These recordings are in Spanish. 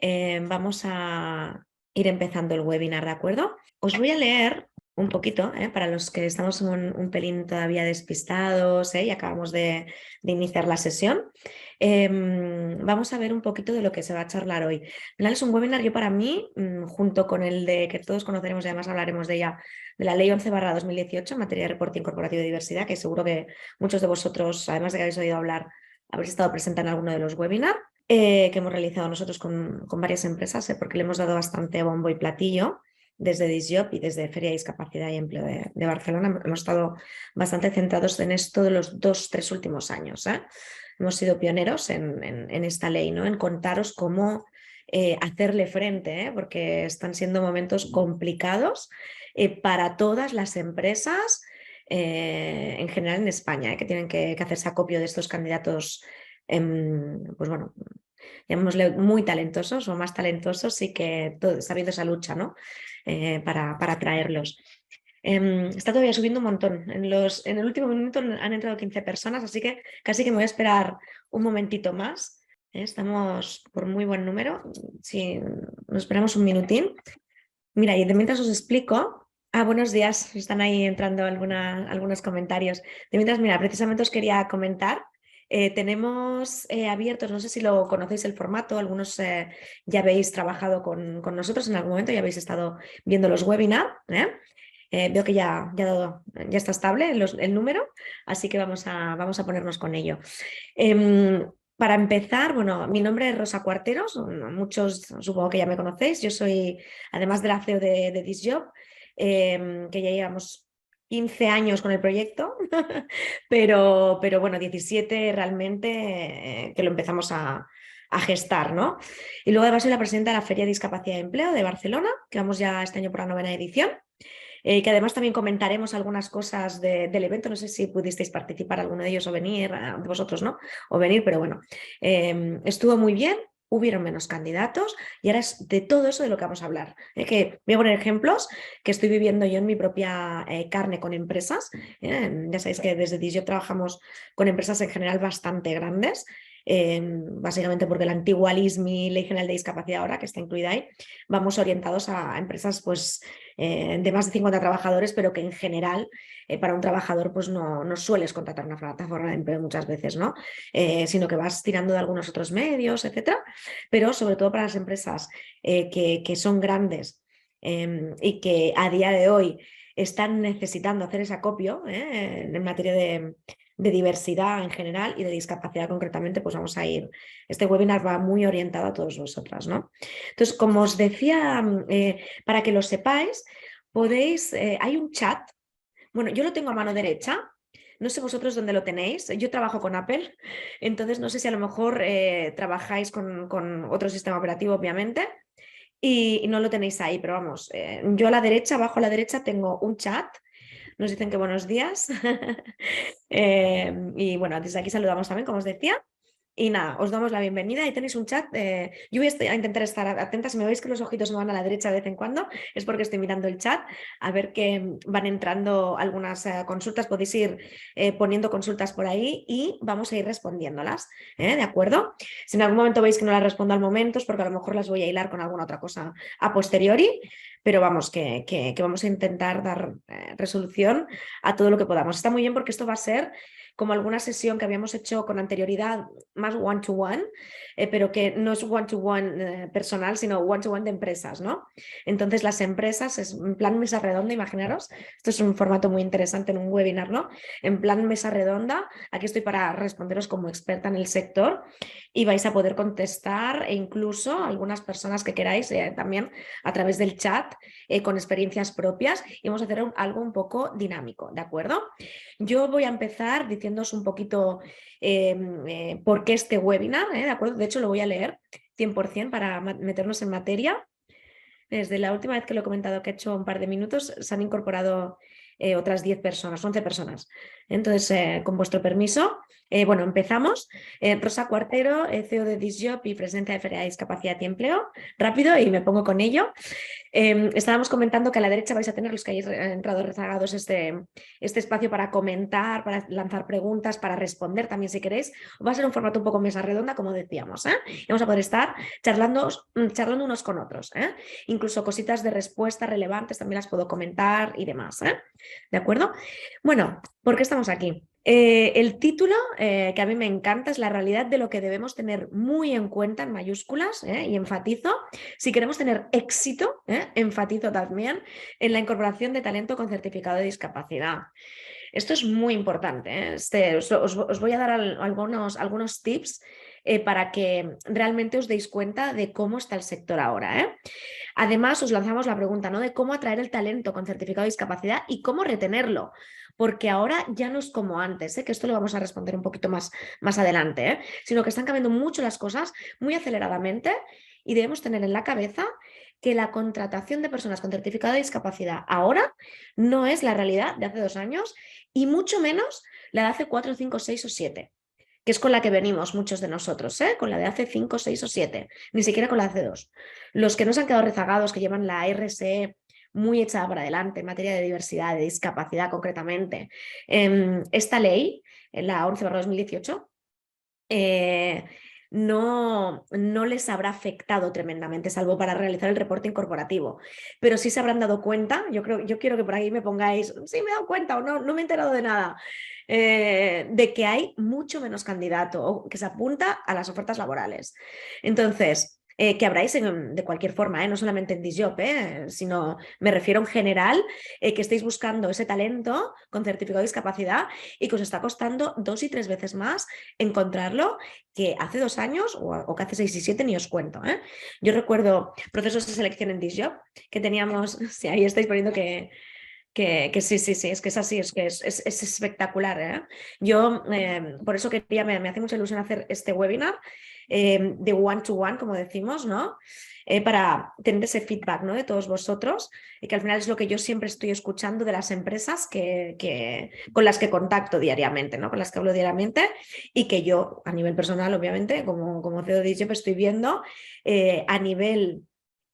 Vamos a ir empezando el webinar, ¿de acuerdo? Os voy a leer un poquito, para los que estamos un pelín todavía despistados y acabamos de iniciar la sesión. Vamos a ver un poquito de lo que se va a charlar hoy. Al final es un webinar, yo para mí, junto con el de que todos conoceremos y además hablaremos de ella, de la Ley 11/2018 en materia de reporting corporativo de diversidad, que seguro que muchos de vosotros, además de que habéis oído hablar, habréis estado presente en alguno de los webinars que hemos realizado nosotros con varias empresas, porque le hemos dado bastante bombo y platillo desde Disjob y desde Feria de Discapacidad y Empleo de Barcelona. Hemos estado bastante centrados en esto de los 2-3 últimos años. Hemos sido pioneros en esta ley, ¿no? En contaros cómo hacerle frente, porque están siendo momentos complicados para todas las empresas en general en España, que tienen que hacerse acopio de estos candidatos, pues bueno, llamémosle muy talentosos o más talentosos, y que está habiendo esa lucha, ¿no? Para traerlos. Está todavía subiendo un montón. En el último minuto han entrado 15 personas, así que casi que me voy a esperar un momentito más. Estamos por muy buen número. Si nos esperamos un minutín. Mira, y de mientras os explico. Buenos días. Están ahí entrando algunos comentarios. De mientras, mira, precisamente os quería comentar. Tenemos abiertos, no sé si lo conocéis el formato, algunos ya habéis trabajado con nosotros en algún momento, ya habéis estado viendo los webinars. Veo que ya está estable el número, así que vamos a ponernos con ello. Para empezar, bueno, mi nombre es Rosa Cuarteros, muchos supongo que ya me conocéis. Yo soy, además de la CEO de Disjob, que ya llevamos 15 años con el proyecto, pero bueno, 17 realmente que lo empezamos a gestar, ¿no? Y luego además soy la presidenta de la Feria de Discapacidad y Empleo de Barcelona, que vamos ya este año por la 9ª edición. Que además también comentaremos algunas cosas del evento. No sé si pudisteis participar alguno de ellos o venir, de vosotros no, o venir, pero bueno, estuvo muy bien. Hubieron menos candidatos y ahora es de todo eso de lo que vamos a hablar. Que voy a poner ejemplos que estoy viviendo yo en mi propia carne con empresas. Ya sabéis que desde Disjob trabajamos con empresas en general bastante grandes, básicamente porque la antigua LISMI, Ley General de Discapacidad, ahora que está incluida ahí, vamos orientados a empresas pues de más de 50 trabajadores, pero que en general para un trabajador pues no sueles contratar una plataforma de empleo muchas veces, ¿no? Sino que vas tirando de algunos otros medios, etcétera, pero sobre todo para las empresas que son grandes y que a día de hoy están necesitando hacer ese acopio en materia de diversidad en general y de discapacidad concretamente, pues vamos a ir. Este webinar va muy orientado a todos vosotras, ¿no? Entonces, como os decía, para que lo sepáis, podéis, hay un chat. Bueno, yo lo tengo a mano derecha. No sé vosotros dónde lo tenéis. Yo trabajo con Apple, entonces no sé si a lo mejor trabajáis con otro sistema operativo, obviamente, y no lo tenéis ahí, pero vamos, yo a la derecha, abajo a la derecha, tengo un chat. Nos dicen que buenos días. Y bueno, desde aquí saludamos también, como os decía. Y nada, os damos la bienvenida y tenéis un chat. Yo voy a intentar estar atenta. Si me veis que los ojitos me van a la derecha de vez en cuando, es porque estoy mirando el chat a ver que van entrando algunas consultas. Podéis ir poniendo consultas por ahí y vamos a ir respondiéndolas. ¿De acuerdo? Si en algún momento veis que no las respondo al momento, es porque a lo mejor las voy a hilar con alguna otra cosa a posteriori. Pero vamos, que vamos a intentar dar resolución a todo lo que podamos. Está muy bien porque esto va a ser como alguna sesión que habíamos hecho con anterioridad, más one-to-one, pero que no es one-to-one personal, sino one-to-one de empresas, ¿no? Entonces las empresas, es en plan mesa redonda, imaginaros, esto es un formato muy interesante en un webinar, ¿no? En plan mesa redonda, aquí estoy para responderos como experta en el sector y vais a poder contestar e incluso algunas personas que queráis también a través del chat con experiencias propias, y vamos a hacer algo un poco dinámico, ¿de acuerdo? Yo voy a empezar diciéndoos un poquito por qué este webinar, ¿de acuerdo? De hecho, lo voy a leer 100% para meternos en materia. Desde la última vez que lo he comentado, que he hecho un par de minutos, se han incorporado otras 10 personas, 11 personas. Entonces, con vuestro permiso, Bueno, empezamos. Rosa Cuartero, CEO de Disjob y presidenta de Feria de Discapacidad y Empleo. Rápido y me pongo con ello. Estábamos comentando que a la derecha vais a tener, los que hayáis entrado rezagados, este espacio para comentar, para lanzar preguntas, para responder también si queréis. Va a ser un formato un poco mesa redonda, como decíamos. Y vamos a poder estar charlando unos con otros. Incluso cositas de respuesta relevantes también las puedo comentar y demás. ¿De acuerdo? Bueno, ¿por qué estamos aquí? El título que a mí me encanta es la realidad de lo que debemos tener muy en cuenta en mayúsculas y enfatizo, si queremos tener éxito, enfatizo también en la incorporación de talento con certificado de discapacidad. Esto es muy importante. Os voy a dar algunos tips para que realmente os deis cuenta de cómo está el sector ahora. Además, os lanzamos la pregunta, ¿no?, de cómo atraer el talento con certificado de discapacidad y cómo retenerlo, porque ahora ya no es como antes, que esto lo vamos a responder un poquito más adelante, sino que están cambiando mucho las cosas muy aceleradamente y debemos tener en la cabeza que la contratación de personas con certificado de discapacidad ahora no es la realidad de hace 2 años y mucho menos la de hace 4, 5, 6 o 7, que es con la que venimos muchos de nosotros, con la de hace 5, 6 o 7, ni siquiera con la de hace 2. Los que no se han quedado rezagados, que llevan la RSE muy echada para adelante en materia de diversidad, de discapacidad concretamente. Esta ley, la 11/2018, no les habrá afectado tremendamente, salvo para realizar el reporte incorporativo. Pero sí se habrán dado cuenta, yo quiero que por ahí me pongáis, sí me he dado cuenta o no me he enterado de nada, de que hay mucho menos candidato que se apunta a las ofertas laborales. Entonces, que habráis de cualquier forma, no solamente en Disjob, sino me refiero en general, que estéis buscando ese talento con certificado de discapacidad y que os está costando 2 y 3 veces más encontrarlo que hace 2 años o que hace 6 y 7, ni os cuento. Yo recuerdo procesos de selección en Disjob que teníamos, si ahí estáis poniendo que sí, es que es así, es que es espectacular. Yo por eso me hace mucha ilusión hacer este webinar de one-to-one, como decimos, ¿no? Para tener ese feedback, ¿no?, de todos vosotros, y que al final es lo que yo siempre estoy escuchando de las empresas con las que contacto diariamente, ¿no?, con las que hablo diariamente, y que yo a nivel personal, obviamente, como CEO de Disjob, estoy viendo a nivel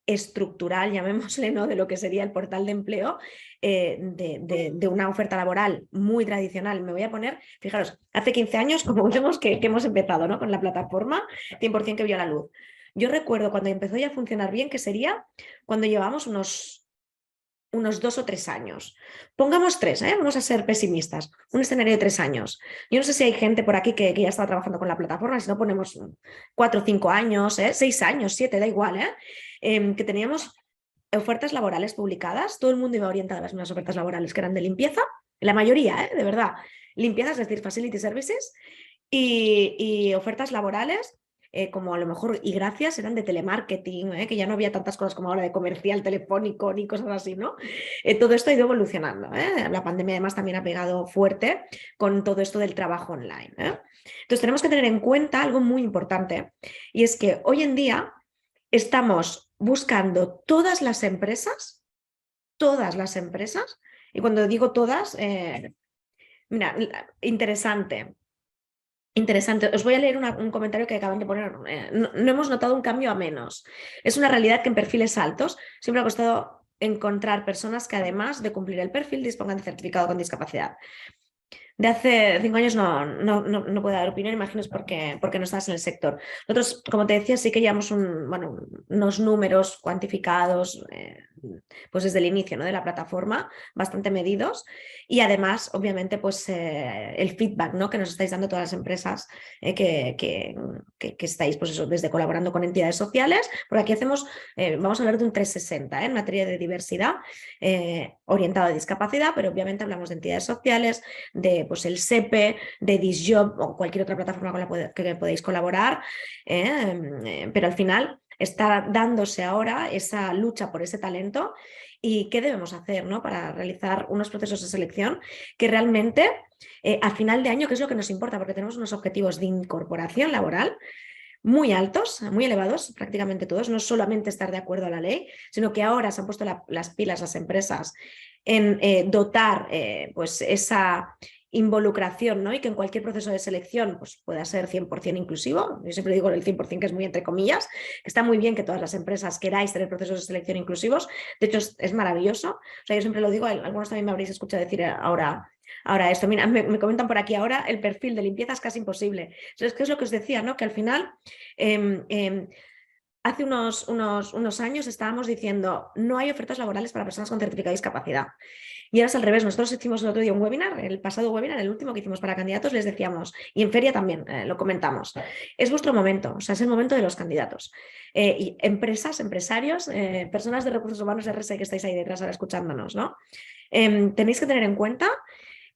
estructural, llamémosle, ¿no?, de lo que sería el portal de empleo, de una oferta laboral muy tradicional. Me voy a poner, fijaros, hace 15 años, como vemos que hemos empezado, ¿no?, con la plataforma 100% que vio la luz. Yo recuerdo cuando empezó ya a funcionar bien, que sería cuando llevamos unos 2 o 3 años. Pongamos 3, vamos a ser pesimistas. Un escenario de 3 años. Yo no sé si hay gente por aquí que ya estaba trabajando con la plataforma, si no ponemos 4 o 5 años, 6 años, 7, da igual, que teníamos ofertas laborales publicadas, todo el mundo iba orientado a las mismas ofertas laborales que eran de limpieza, la mayoría, de verdad, limpieza, es decir, facility services, y ofertas laborales como a lo mejor, y gracias, eran de telemarketing, que ya no había tantas cosas como ahora de comercial telefónico ni cosas así, ¿no? Todo esto ha ido evolucionando. La pandemia además también ha pegado fuerte con todo esto del trabajo online. Entonces tenemos que tener en cuenta algo muy importante, y es que hoy en día estamos buscando todas las empresas, y cuando digo todas, mira, interesante. Os voy a leer un comentario que acaban de poner. No hemos notado un cambio a menos. Es una realidad que en perfiles altos siempre ha costado encontrar personas que, además de cumplir el perfil, dispongan de certificado con discapacidad. De hace 5 años no puedo dar opinión, imagino es porque no estás en el sector. Nosotros, como te decía, sí que llevamos unos números cuantificados pues desde el inicio, ¿no?, de la plataforma, bastante medidos, y además, obviamente, pues el feedback, ¿no?, que nos estáis dando todas las empresas que estáis, pues eso, desde colaborando con entidades sociales, porque aquí vamos a hablar de un 360 en materia de diversidad orientado a discapacidad, pero obviamente hablamos de entidades sociales, de pues el SEPE, de Disjob o cualquier otra plataforma con la que podéis colaborar, pero al final está dándose ahora esa lucha por ese talento. ¿Y qué debemos hacer, ¿no?, para realizar unos procesos de selección que realmente a final de año, que es lo que nos importa, porque tenemos unos objetivos de incorporación laboral muy altos, muy elevados, prácticamente todos, no solamente estar de acuerdo a la ley, sino que ahora se han puesto las pilas las empresas en dotar pues esa involucración, ¿no? Y que en cualquier proceso de selección pues, pueda ser 100% inclusivo. Yo siempre digo el 100% que es muy entre comillas, que está muy bien que todas las empresas queráis tener procesos de selección inclusivos. De hecho, es maravilloso. O sea, yo siempre lo digo, algunos también me habréis escuchado decir ahora esto. Mira, me comentan por aquí ahora, el perfil de limpieza es casi imposible. Entonces, ¿qué es lo que os decía? ¿No? Que al final... hace unos años estábamos diciendo no hay ofertas laborales para personas con certificado de discapacidad. Y ahora es al revés. Nosotros hicimos el otro día un webinar, el pasado webinar, el último que hicimos para candidatos, les decíamos, y en feria también lo comentamos, es vuestro momento, o sea, es el momento de los candidatos. Y empresas, empresarios, personas de recursos humanos RSE que estáis ahí detrás ahora escuchándonos, ¿no? Tenéis que tener en cuenta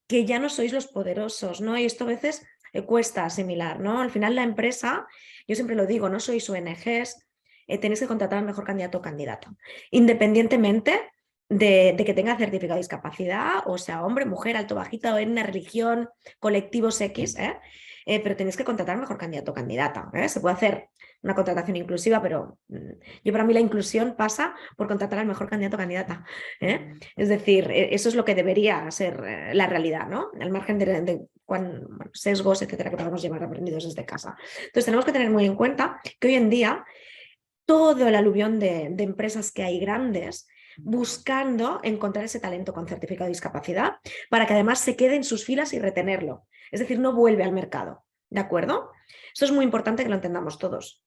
que ya no sois los poderosos, ¿no? Y esto a veces cuesta asimilar, ¿no? Al final la empresa, yo siempre lo digo, no sois ONGs, tenéis que contratar al mejor candidato o candidata, independientemente de que tenga certificado de discapacidad, o sea, hombre, mujer, alto, bajita, o en una religión, colectivos X, pero tenéis que contratar al mejor candidato o candidata. Se puede hacer una contratación inclusiva, pero yo para mí la inclusión pasa por contratar al mejor candidato o candidata. Es decir, eso es lo que debería ser la realidad, ¿no? Al margen de sesgos, etcétera, que podemos llevar aprendidos desde casa. Entonces tenemos que tener muy en cuenta que hoy en día todo el aluvión de empresas que hay grandes buscando encontrar ese talento con certificado de discapacidad para que además se quede en sus filas y retenerlo. Es decir, no vuelve al mercado. ¿De acuerdo? Eso es muy importante que lo entendamos todos.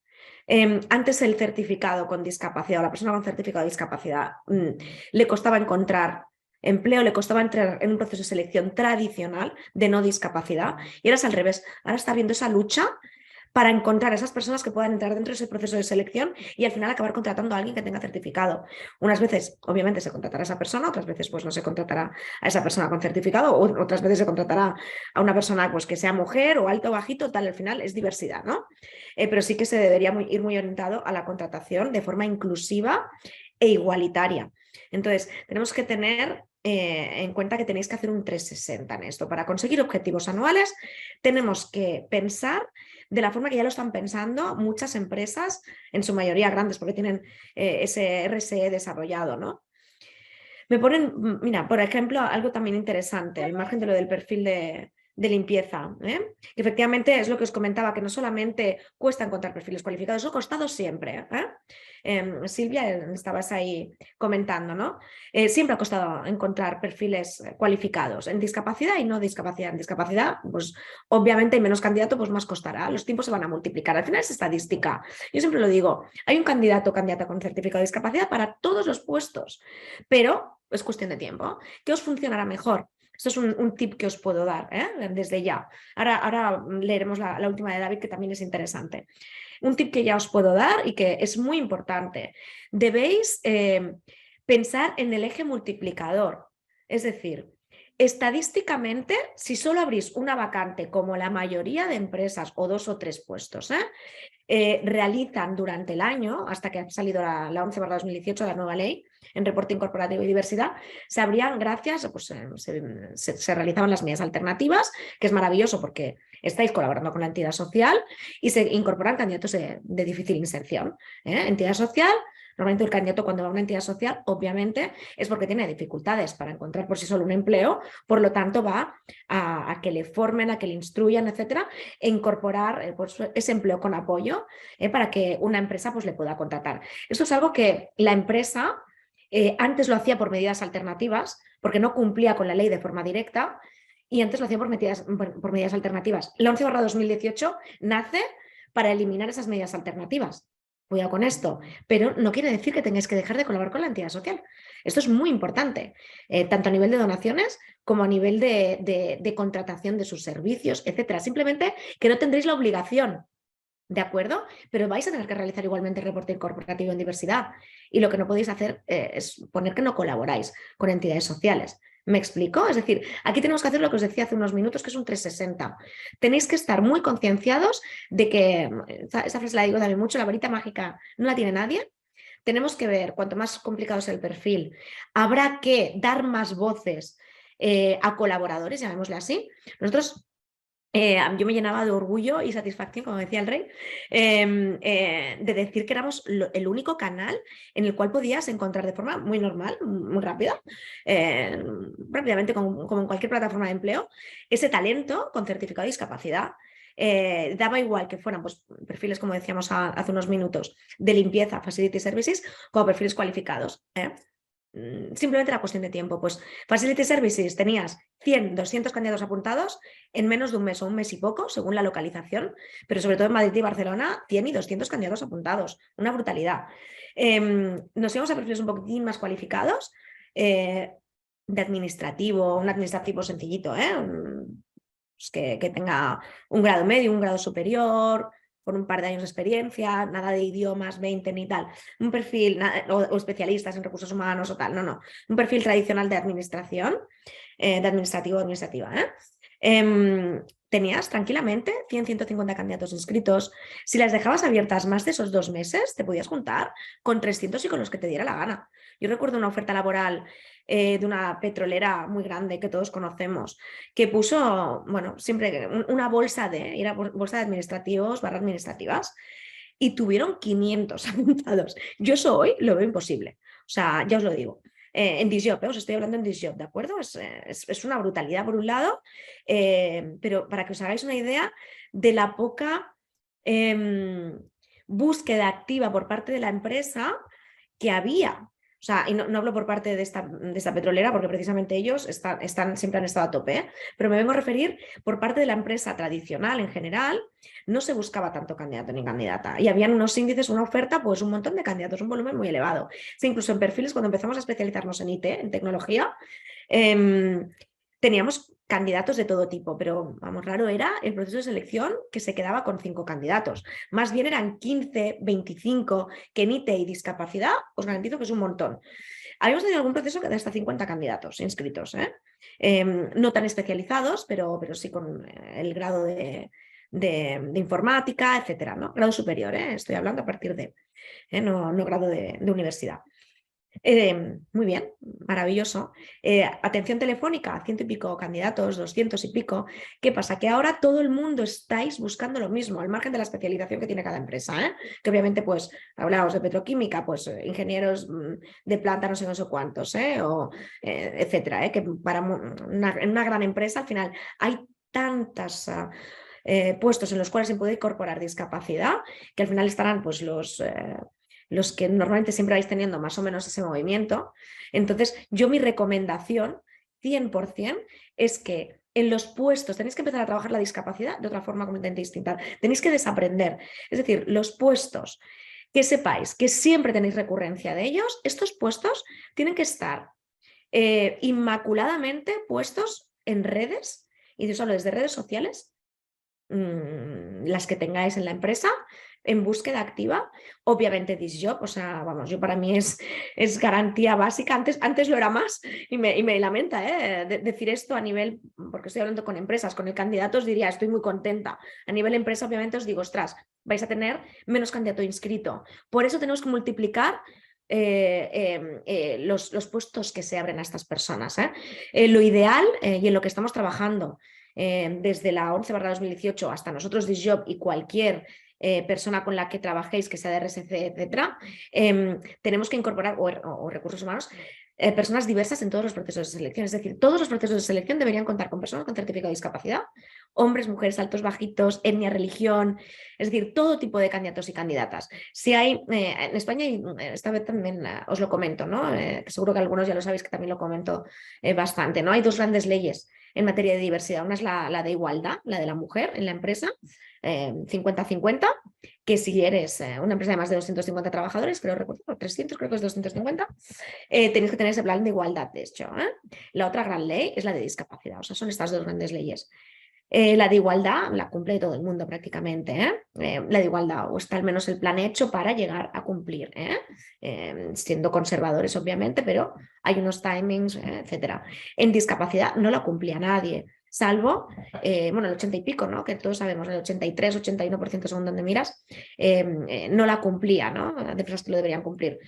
Antes el certificado con discapacidad o la persona con certificado de discapacidad le costaba encontrar empleo, le costaba entrar en un proceso de selección tradicional de no discapacidad y ahora es al revés. Ahora está habiendo esa lucha para encontrar a esas personas que puedan entrar dentro de ese proceso de selección y al final acabar contratando a alguien que tenga certificado. Unas veces, obviamente, se contratará a esa persona, otras veces pues no se contratará a esa persona con certificado, o otras veces se contratará a una persona pues, que sea mujer o alto o bajito, tal, al final es diversidad, ¿no? Pero sí que se debería ir muy orientado a la contratación de forma inclusiva e igualitaria. Entonces, tenemos que tener en cuenta que tenéis que hacer un 360 en esto. Para conseguir objetivos anuales, tenemos que pensar de la forma que ya lo están pensando muchas empresas, en su mayoría grandes, porque tienen ese RSE desarrollado, ¿no? Me ponen, mira, por ejemplo, algo también interesante, al margen de lo del perfil de limpieza, que efectivamente es lo que os comentaba, que no solamente cuesta encontrar perfiles cualificados, eso ha costado siempre. Silvia, estabas ahí comentando, ¿no? Siempre ha costado encontrar perfiles cualificados en discapacidad y no discapacidad. En discapacidad, pues obviamente hay menos candidato, pues más costará, los tiempos se van a multiplicar. Al final es estadística. Yo siempre lo digo, hay un candidato o candidata con certificado de discapacidad para todos los puestos, pero es cuestión de tiempo. ¿Qué os funcionará mejor? Esto es un tip que os puedo dar desde ya. Ahora leeremos la última de David, que también es interesante. Un tip que ya os puedo dar y que es muy importante. Debéis pensar en el eje multiplicador. Es decir, estadísticamente, si solo abrís una vacante, como la mayoría de empresas o 2 o 3 puestos, realizan durante el año, hasta que ha salido la 11/2018, la nueva ley en reporting corporativo y diversidad, se abrían gracias, pues se realizaban las medidas alternativas, que es maravilloso porque estáis colaborando con la entidad social y se incorporan candidatos de difícil inserción. Entidad social. Normalmente el candidato cuando va a una entidad social, obviamente, es porque tiene dificultades para encontrar por sí solo un empleo, por lo tanto va a que le formen, a que le instruyan, etcétera, e incorporar pues, ese empleo con apoyo para que una empresa pues, le pueda contratar. Esto es algo que la empresa antes lo hacía por medidas alternativas, porque no cumplía con la ley de forma directa, y antes lo hacía por medidas alternativas. La 11/2018 nace para eliminar esas medidas alternativas. Cuidado con esto, pero no quiere decir que tengáis que dejar de colaborar con la entidad social. Esto es muy importante, tanto a nivel de donaciones como a nivel de contratación de sus servicios, etcétera. Simplemente que no tendréis la obligación, ¿de acuerdo? Pero vais a tener que realizar igualmente reporting corporativo en diversidad y lo que no podéis hacer es poner que no colaboráis con entidades sociales. ¿Me explico? Es decir, aquí tenemos que hacer lo que os decía hace unos minutos, que es un 360. Tenéis que estar muy concienciados de que, esa frase la digo también mucho, la varita mágica no la tiene nadie. Tenemos que ver, cuanto más complicado es el perfil, habrá que dar más voces a colaboradores, llamémosle así. Nosotros yo me llenaba de orgullo y satisfacción, como decía el rey, de decir que éramos el único canal en el cual podías encontrar de forma muy normal, muy rápida, rápidamente como en cualquier plataforma de empleo, ese talento con certificado de discapacidad. Daba igual que fueran pues, perfiles, como decíamos hace unos minutos, de limpieza, facility services, como perfiles cualificados. Simplemente era cuestión de tiempo. Pues Facility Services tenías 100, 200 candidatos apuntados en menos de un mes o un mes y poco, según la localización, pero sobre todo en Madrid y Barcelona, 100 y 200 candidatos apuntados. Una brutalidad. Nos íbamos a perfiles un poquitín más cualificados, de administrativo, un administrativo sencillito, pues que tenga un grado medio, un grado superior, por un par de años de experiencia, nada de idiomas, 20 ni tal, un perfil, o especialistas en recursos humanos o tal, no, un perfil tradicional de administración, de administrativo o administrativa. Tenías tranquilamente 100, 150 candidatos inscritos. Si las dejabas abiertas más de esos 2 meses, te podías juntar con 300 y con los que te diera la gana. Yo recuerdo una oferta laboral de una petrolera muy grande que todos conocemos, que puso, bueno, siempre una bolsa era bolsa de administrativos / administrativas, y tuvieron 500 apuntados. Yo eso hoy lo veo imposible. O sea, ya os lo digo. En Disjob, os estoy hablando en Disjob, ¿de acuerdo? Es una brutalidad por un lado, pero para que os hagáis una idea de la poca búsqueda activa por parte de la empresa que había. O sea, y no hablo por parte de esta petrolera, porque precisamente ellos siempre han estado a tope, pero me vengo a referir por parte de la empresa tradicional en general. No se buscaba tanto candidato ni candidata, y habían unos índices, una oferta, pues un montón de candidatos, un volumen muy elevado. Sí, incluso en perfiles, cuando empezamos a especializarnos en IT, en tecnología, teníamos candidatos de todo tipo, pero vamos, raro era el proceso de selección que se quedaba con 5 candidatos. Más bien eran 15, 25, que en IT y discapacidad os garantizo que es un montón. Habíamos tenido algún proceso de hasta 50 candidatos inscritos, no tan especializados, pero sí con el grado de informática, etcétera, ¿no? Grado superior, estoy hablando a partir de, no grado de universidad. Muy bien, maravilloso. Atención telefónica, 100 y pico candidatos, 200 y pico. ¿Qué pasa? Que ahora todo el mundo estáis buscando lo mismo, al margen de la especialización que tiene cada empresa, que obviamente, pues, hablábamos de petroquímica, pues ingenieros de planta, no sé cuántos, etcétera, que en una gran empresa al final hay tantas puestos en los cuales se puede incorporar discapacidad, que al final estarán pues los que normalmente siempre vais teniendo más o menos ese movimiento. Entonces, mi recomendación 100% es que en los puestos tenéis que empezar a trabajar la discapacidad de otra forma completamente distinta. Tenéis que desaprender. Es decir, los puestos que sepáis que siempre tenéis recurrencia de ellos, estos puestos tienen que estar inmaculadamente puestos en redes, y de eso hablo desde redes sociales, las que tengáis en la empresa, en búsqueda activa. Obviamente Disjob, o sea, vamos, yo para mí es garantía básica. Antes lo era más, y me lamenta decir esto a nivel, porque estoy hablando con empresas, con el candidato os diría, estoy muy contenta. A nivel empresa, obviamente os digo, ostras, vais a tener menos candidato inscrito. Por eso tenemos que multiplicar los puestos que se abren a estas personas. Lo ideal, y en lo que estamos trabajando desde la 11/2018 hasta nosotros Disjob y cualquier persona con la que trabajéis, que sea de RSC, etcétera, tenemos que incorporar, o recursos humanos, personas diversas en todos los procesos de selección. Es decir, todos los procesos de selección deberían contar con personas con certificado de discapacidad, hombres, mujeres, altos, bajitos, etnia, religión, es decir, todo tipo de candidatos y candidatas. Si hay, en España, y esta vez también os lo comento, ¿no? Seguro que algunos ya lo sabéis, que también lo comento bastante, ¿no? Hay 2 grandes leyes en materia de diversidad. Una es la de igualdad, la de la mujer en la empresa, 50-50, que si eres una empresa de más de 250 trabajadores, creo que es 250, tenéis que tener ese plan de igualdad, de hecho. La otra gran ley es la de discapacidad, o sea, son estas 2 grandes leyes. La de igualdad la cumple todo el mundo prácticamente. La de igualdad, o está al menos el plan hecho para llegar a cumplir, siendo conservadores obviamente, pero hay unos timings, etcétera. En discapacidad no la cumplía nadie, salvo, el 80 y pico, ¿no? Que todos sabemos, el 83, 81% según donde miras, no la cumplía, ¿no? De personas que lo deberían cumplir.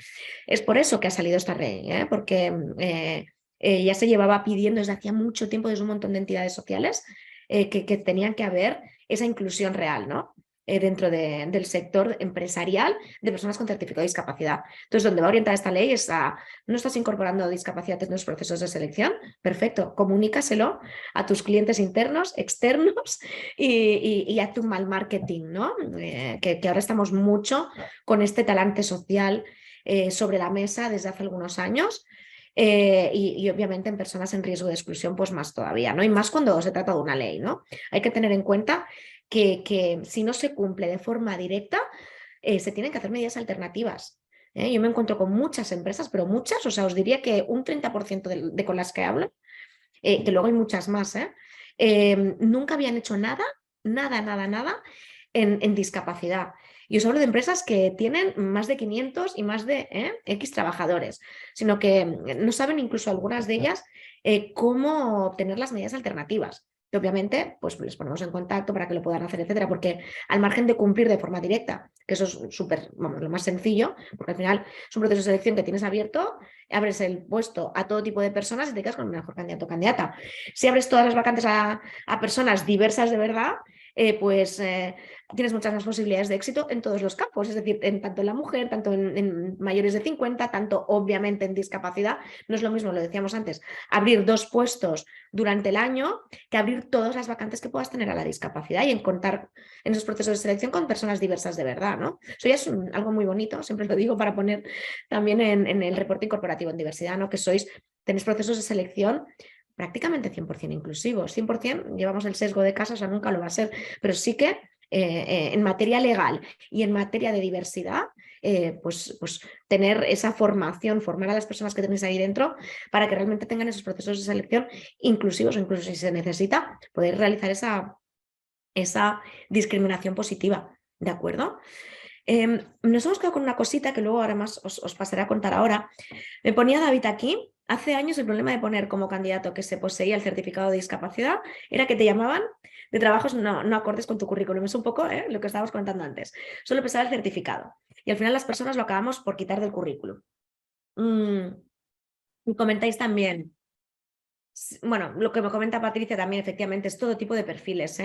Es por eso que ha salido esta ley, porque ya se llevaba pidiendo desde hacía mucho tiempo, desde un montón de entidades sociales, que tenían que haber esa inclusión real, ¿no? Dentro del sector empresarial de personas con certificado de discapacidad. Entonces, donde va a orientar esta ley es a, no estás incorporando discapacidad en los procesos de selección, perfecto, comunícaselo a tus clientes internos, externos y haz tu mal marketing, ¿no? Que ahora estamos mucho con este talante social sobre la mesa desde hace algunos años. Y obviamente en personas en riesgo de exclusión, pues más todavía, ¿no? Y más cuando se trata de una ley, ¿no? Hay que tener en cuenta que si no se cumple de forma directa, se tienen que hacer medidas alternativas. Yo me encuentro con muchas empresas, pero muchas, o sea, os diría que un 30% de con las que hablo, que luego hay muchas más, nunca habían hecho nada, nada en discapacidad. Y os hablo de empresas que tienen más de 500 y más de X trabajadores, sino que no saben incluso algunas de ellas cómo obtener las medidas alternativas. Que obviamente, pues les ponemos en contacto para que lo puedan hacer, etcétera, porque al margen de cumplir de forma directa, que eso es súper, vamos, lo más sencillo, porque al final es un proceso de selección que tienes abierto, abres el puesto a todo tipo de personas y te quedas con el mejor candidato o candidata. Si abres todas las vacantes a personas diversas de verdad, pues tienes muchas más posibilidades de éxito en todos los campos, es decir, tanto en la mujer, tanto en mayores de 50, tanto obviamente en discapacidad. No es lo mismo, lo decíamos antes, abrir 2 puestos durante el año que abrir todas las vacantes que puedas tener a la discapacidad y en contar en esos procesos de selección con personas diversas de verdad, ¿no? Eso ya es algo muy bonito, siempre lo digo para poner también en el reporte corporativo en diversidad, ¿no? Que tenéis procesos de selección prácticamente 100% inclusivos. 100% llevamos el sesgo de casa, o sea, nunca lo va a ser, pero sí que en materia legal y en materia de diversidad, pues tener esa formación, formar a las personas que tenéis ahí dentro para que realmente tengan esos procesos de selección inclusivos o incluso si se necesita, poder realizar esa discriminación positiva, ¿de acuerdo? Nos hemos quedado con una cosita que luego ahora más os pasaré a contar ahora. Me ponía David aquí. Hace años el problema de poner como candidato que se poseía el certificado de discapacidad era que te llamaban de trabajos no acordes con tu currículum. Es un poco lo que estábamos comentando antes. Solo pesaba el certificado. Y al final las personas lo acabamos por quitar del currículum. Y comentáis también. Bueno, lo que me comenta Patricia también efectivamente es todo tipo de perfiles.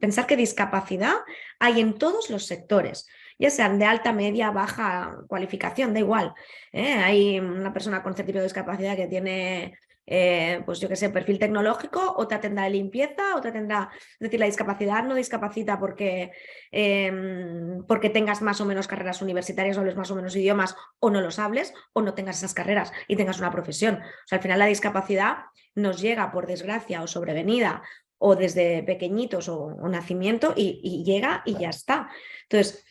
Pensar que discapacidad hay en todos los sectores, ya sean de alta, media, baja cualificación, da igual. Hay una persona con certificado de discapacidad que tiene, pues yo qué sé, perfil tecnológico, otra tendrá de limpieza, otra tendrá, es decir, la discapacidad no discapacita porque tengas más o menos carreras universitarias o hables más o menos idiomas o no los hables o no tengas esas carreras y tengas una profesión. O sea, al final la discapacidad nos llega por desgracia o sobrevenida o desde pequeñitos o nacimiento y llega y ya está. Entonces,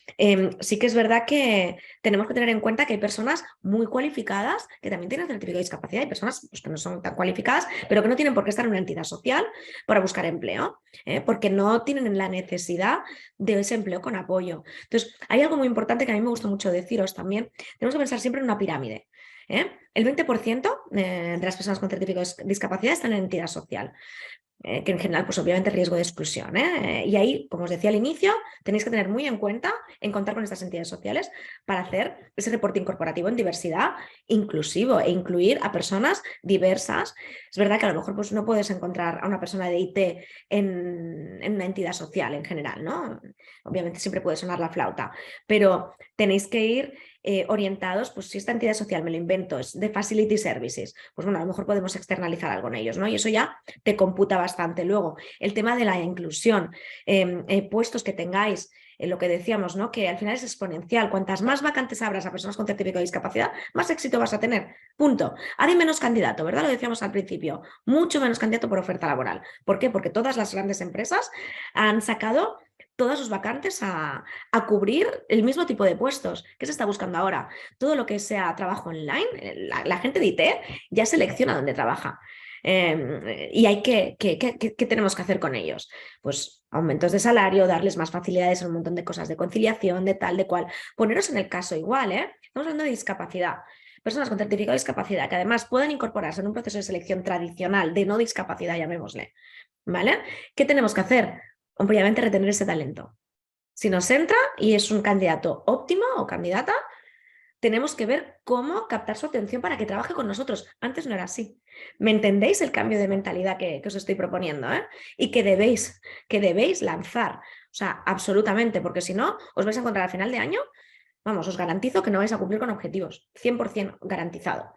sí que es verdad que tenemos que tener en cuenta que hay personas muy cualificadas que también tienen certificado de discapacidad, hay personas pues, que no son tan cualificadas, pero que no tienen por qué estar en una entidad social para buscar empleo, porque no tienen la necesidad de ese empleo con apoyo. Entonces, hay algo muy importante que a mí me gusta mucho deciros también, tenemos que pensar siempre en una pirámide. El 20% de las personas con certificado de discapacidad están en entidad social, que en general, pues obviamente riesgo de exclusión. Y ahí, como os decía al inicio, tenéis que tener muy en cuenta en contar con estas entidades sociales para hacer ese reporte incorporativo en diversidad inclusivo e incluir a personas diversas. Es verdad que a lo mejor pues, no puedes encontrar a una persona de IT en una entidad social en general, ¿no? Obviamente siempre puede sonar la flauta, pero tenéis que ir orientados, pues si esta entidad social, me lo invento, es de Facility Services, pues bueno, a lo mejor podemos externalizar algo en ellos, ¿no? Y eso ya te computa bastante. Luego, el tema de la inclusión, puestos que tengáis, lo que decíamos, ¿no? Que al final es exponencial. Cuantas más vacantes abras a personas con certificado de discapacidad, más éxito vas a tener. Punto. Ahora hay menos candidato, ¿verdad? Lo decíamos al principio. Mucho menos candidato por oferta laboral. ¿Por qué? Porque todas las grandes empresas han sacado todas sus vacantes a cubrir el mismo tipo de puestos. ¿Qué se está buscando ahora? Todo lo que sea trabajo online, la gente de IT ya selecciona dónde trabaja. Y hay ¿qué tenemos que hacer con ellos? Pues aumentos de salario, darles más facilidades en un montón de cosas de conciliación, de tal, de cual. Poneros en el caso igual, estamos hablando de discapacidad. Personas con certificado de discapacidad que además puedan incorporarse en un proceso de selección tradicional de no discapacidad, llamémosle. ¿Vale? ¿Qué tenemos que hacer? Obviamente retener ese talento. Si nos entra y es un candidato óptimo o candidata, tenemos que ver cómo captar su atención para que trabaje con nosotros. Antes no era así. ¿Me entendéis el cambio de mentalidad que os estoy proponiendo? Y que debéis lanzar. O sea, absolutamente, porque si no, os vais a encontrar al final de año, vamos, os garantizo que no vais a cumplir con objetivos. 100% garantizado.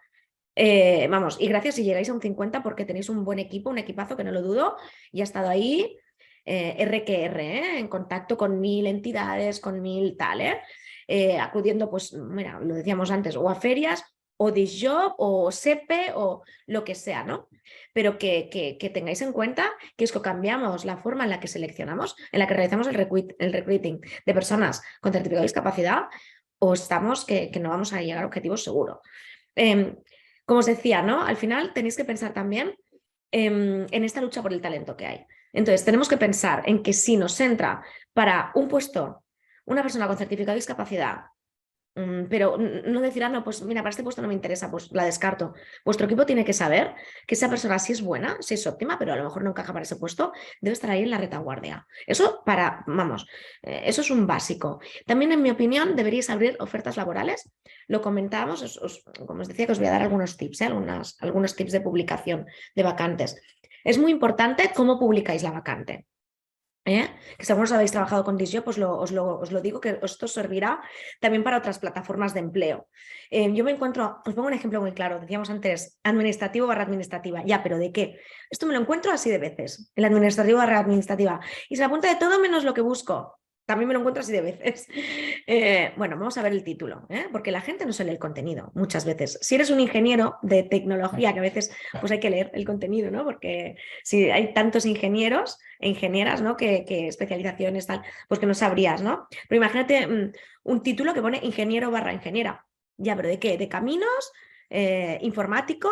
Vamos, y gracias si llegáis a un 50 porque tenéis un buen equipo, un equipazo que no lo dudo, y ha estado ahí R que R, en contacto con 1000 entidades, con 1000 tal, acudiendo, pues, mira, lo decíamos antes, o a ferias, o Disjob, o SEPE, o lo que sea, ¿no? Pero que tengáis en cuenta que es que cambiamos la forma en la que seleccionamos, en la que realizamos el recruiting de personas con certificado de discapacidad, o estamos que no vamos a llegar a objetivos seguro. Como os decía, ¿no? Al final tenéis que pensar también en esta lucha por el talento que hay. Entonces, tenemos que pensar en que si nos entra para un puesto una persona con certificado de discapacidad, pero no decir, no, pues mira, para este puesto no me interesa, pues la descarto. Vuestro equipo tiene que saber que esa persona sí es buena, sí es óptima, pero a lo mejor no encaja para ese puesto, debe estar ahí en la retaguardia. Eso eso es un básico. También, en mi opinión, deberíais abrir ofertas laborales. Lo comentábamos, como os decía, que os voy a dar algunos tips, algunos tips de publicación de vacantes. Es muy importante cómo publicáis la vacante. Que si algunos habéis trabajado con Disjob, pues os lo digo, que esto servirá también para otras plataformas de empleo. Yo me encuentro, os pongo un ejemplo muy claro, decíamos antes, administrativo barra administrativa. Ya, ¿pero de qué? Esto me lo encuentro así de veces, el administrativo barra administrativa. Y se apunta de todo menos lo que busco. También me lo encuentro así de veces. Bueno, vamos a ver el título, porque la gente no se lee el contenido muchas veces. Si eres un ingeniero de tecnología, que a veces pues hay que leer el contenido, ¿no? Porque si hay tantos ingenieros e ingenieras, ¿no? Que especializaciones, tal, pues que no sabrías, ¿no? Pero imagínate un título que pone ingeniero barra ingeniera. Ya, ¿pero de qué? ¿De caminos? ¿Informático?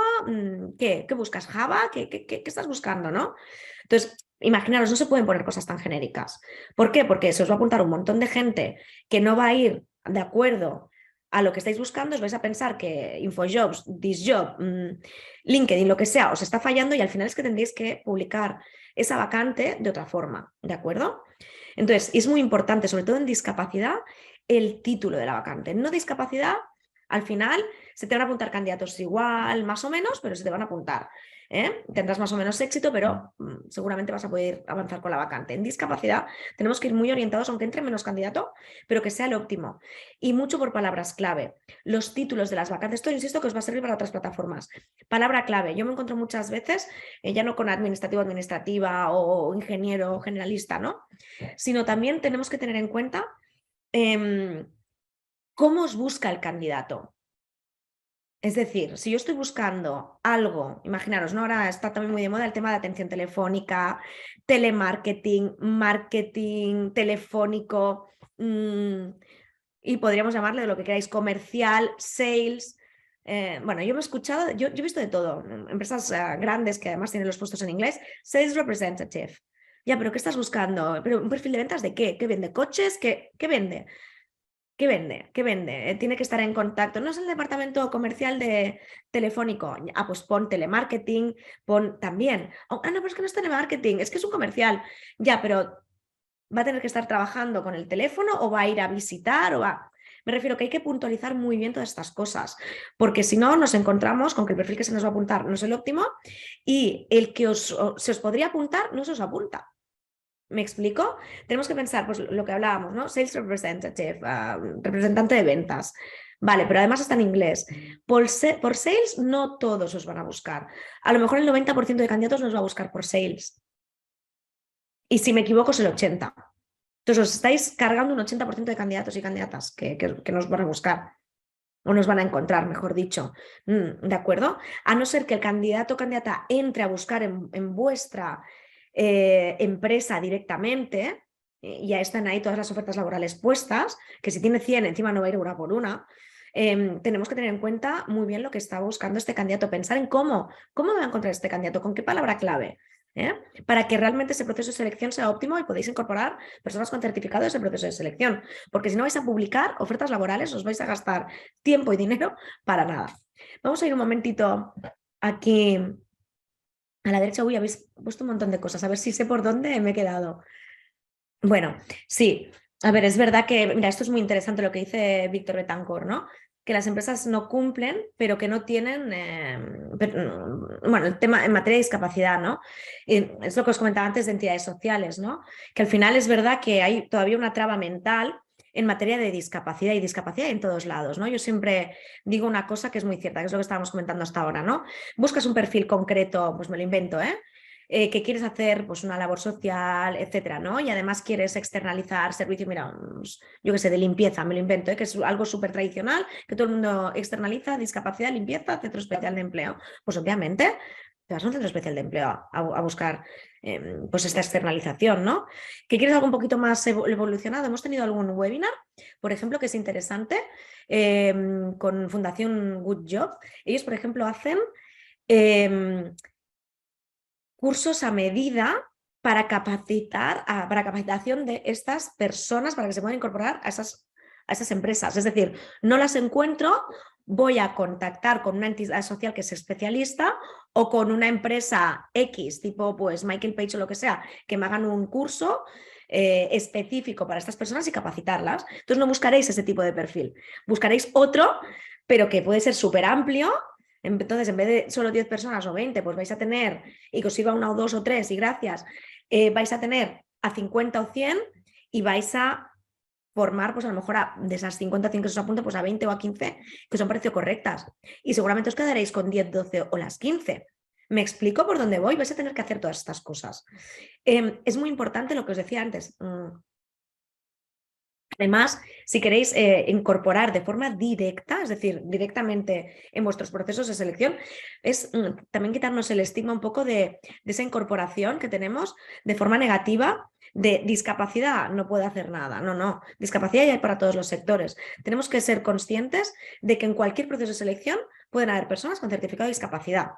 ¿Qué buscas? ¿Java? ¿Qué estás buscando, no? Entonces, imaginaros, no se pueden poner cosas tan genéricas. ¿Por qué? Porque se os va a apuntar un montón de gente que no va a ir de acuerdo a lo que estáis buscando, os vais a pensar que Infojobs, Disjob, LinkedIn, lo que sea, os está fallando y al final es que tendréis que publicar esa vacante de otra forma, ¿de acuerdo? Entonces, es muy importante, sobre todo en discapacidad, el título de la vacante. No discapacidad, al final se te van a apuntar candidatos igual, más o menos, pero se te van a apuntar. Tendrás más o menos éxito, pero seguramente vas a poder avanzar con la vacante. En discapacidad tenemos que ir muy orientados, aunque entre menos candidato, pero que sea el óptimo. Y mucho por palabras clave. Los títulos de las vacantes, esto insisto que os va a servir para otras plataformas. Palabra clave, yo me encuentro muchas veces, ya no con administrativo, administrativa o ingeniero generalista, ¿no? Sino también tenemos que tener en cuenta cómo os busca el candidato. Es decir, si yo estoy buscando algo, imaginaros, ¿no? Ahora está también muy de moda el tema de atención telefónica, telemarketing, marketing telefónico, y podríamos llamarle de lo que queráis, comercial, sales. Bueno, yo me he escuchado, yo he visto de todo, empresas grandes que además tienen los puestos en inglés, sales representative. Ya, pero ¿qué estás buscando? ¿Pero un perfil de ventas de qué? ¿Qué vende? ¿Coches? ¿Qué vende? ¿Qué vende? ¿Qué vende? Tiene que estar en contacto. No es el departamento comercial de Telefónico. Pues pon telemarketing, pon también. No, pero es que no es telemarketing, es que es un comercial. Ya, pero ¿va a tener que estar trabajando con el teléfono o va a ir a visitar o va? Me refiero que hay que puntualizar muy bien todas estas cosas, porque si no nos encontramos con que el perfil que se nos va a apuntar no es el óptimo y el que se os podría apuntar no se os apunta. ¿Me explico? Tenemos que pensar, pues lo que hablábamos, ¿no? Sales representative, representante de ventas. Vale, pero además está en inglés. Por sales no todos os van a buscar. A lo mejor el 90% de candidatos nos va a buscar por sales. Y si me equivoco es el 80%. Entonces os estáis cargando un 80% de candidatos y candidatas que nos van a buscar. O nos van a encontrar, mejor dicho. ¿De acuerdo? A no ser que el candidato o candidata entre a buscar en vuestra empresa directamente, ya están ahí todas las ofertas laborales puestas, que si tiene 100 encima no va a ir una por una. Tenemos que tener en cuenta muy bien lo que está buscando este candidato, pensar en cómo me va a encontrar este candidato, con qué palabra clave, para que realmente ese proceso de selección sea óptimo y podáis incorporar personas con certificado de ese proceso de selección, porque si no vais a publicar ofertas laborales os vais a gastar tiempo y dinero para nada. Vamos a ir un momentito aquí a la derecha. Uy, habéis puesto un montón de cosas, a ver si sé por dónde me he quedado. Bueno, sí, a ver, es verdad que, mira, esto es muy interesante lo que dice Víctor Betancourt, ¿no? que las empresas no cumplen, pero que no tienen, bueno, el tema en materia de discapacidad, ¿no? Es lo que os comentaba antes de entidades sociales, ¿no? Que al final es verdad que hay todavía una traba mental en materia de discapacidad y discapacidad en todos lados, ¿no? Yo siempre digo una cosa que es muy cierta, que es lo que estábamos comentando hasta ahora, ¿no? Buscas un perfil concreto, pues me lo invento, que quieres hacer pues, una labor social, etcétera, ¿no? Y además quieres externalizar servicios, mira, yo qué sé, de limpieza, me lo invento, que es algo súper tradicional, que todo el mundo externaliza, discapacidad, limpieza, centro especial de empleo. Pues obviamente te vas a un centro especial de empleo a buscar pues esta externalización, ¿no? ¿Que quieres algo un poquito más evolucionado? Hemos tenido algún webinar, por ejemplo, que es interesante, con Fundación Good Job. Ellos, por ejemplo, hacen cursos a medida para capacitar, para capacitación de estas personas para que se puedan incorporar a esas empresas. Es decir, no las encuentro, voy a contactar con una entidad social que es especialista o con una empresa X, tipo pues Michael Page o lo que sea, que me hagan un curso específico para estas personas y capacitarlas. Entonces no buscaréis ese tipo de perfil, buscaréis otro, pero que puede ser súper amplio. Entonces, en vez de solo 10 personas o 20, pues vais a tener, y que os sirva una o dos o tres, y gracias, vais a tener a 50 o 100 y vais a formar, pues a lo mejor de esas 50 100 que os apunten, pues a 20 o a 15 que os han parecido correctas. Y seguramente os quedaréis con 10, 12 o las 15. ¿Me explico por dónde voy? Vais a tener que hacer todas estas cosas. Es muy importante lo que os decía antes. Además, si queréis incorporar de forma directa, es decir, directamente en vuestros procesos de selección, es también quitarnos el estigma un poco de esa incorporación que tenemos de forma negativa de discapacidad, no puede hacer nada. No, no, discapacidad ya hay para todos los sectores. Tenemos que ser conscientes de que en cualquier proceso de selección pueden haber personas con certificado de discapacidad.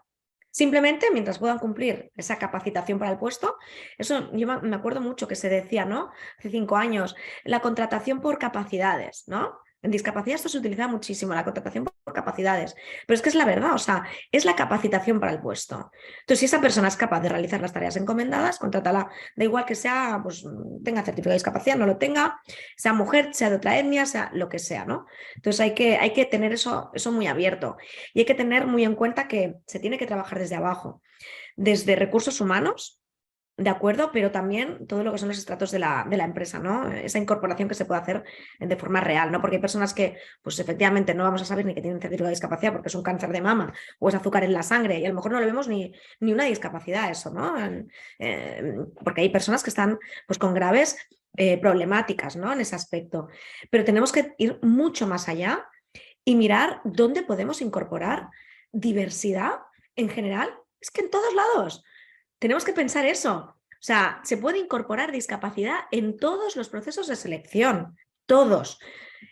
Simplemente, mientras puedan cumplir esa capacitación para el puesto, eso yo me acuerdo mucho que se decía, ¿no? Hace 5 años, la contratación por capacidades, ¿no? En discapacidad esto se utiliza muchísimo, la contratación por capacidades, pero es que es la verdad, o sea, es la capacitación para el puesto. Entonces, si esa persona es capaz de realizar las tareas encomendadas, contrátala, da igual que sea, pues tenga certificado de discapacidad, no lo tenga, sea mujer, sea de otra etnia, sea lo que sea, ¿no? Entonces hay que tener eso muy abierto y hay que tener muy en cuenta que se tiene que trabajar desde abajo, desde recursos humanos, de acuerdo, pero también todo lo que son los estratos de la empresa, ¿no? Esa incorporación que se puede hacer de forma real, ¿no? Porque hay personas que, pues efectivamente, no vamos a saber ni que tienen certificado de discapacidad porque es un cáncer de mama o es azúcar en la sangre y a lo mejor no le vemos ni una discapacidad eso, ¿no? Porque hay personas que están pues con graves problemáticas, ¿no? En ese aspecto. Pero tenemos que ir mucho más allá y mirar dónde podemos incorporar diversidad en general. Es que en todos lados. Tenemos que pensar eso. O sea, se puede incorporar discapacidad en todos los procesos de selección, todos.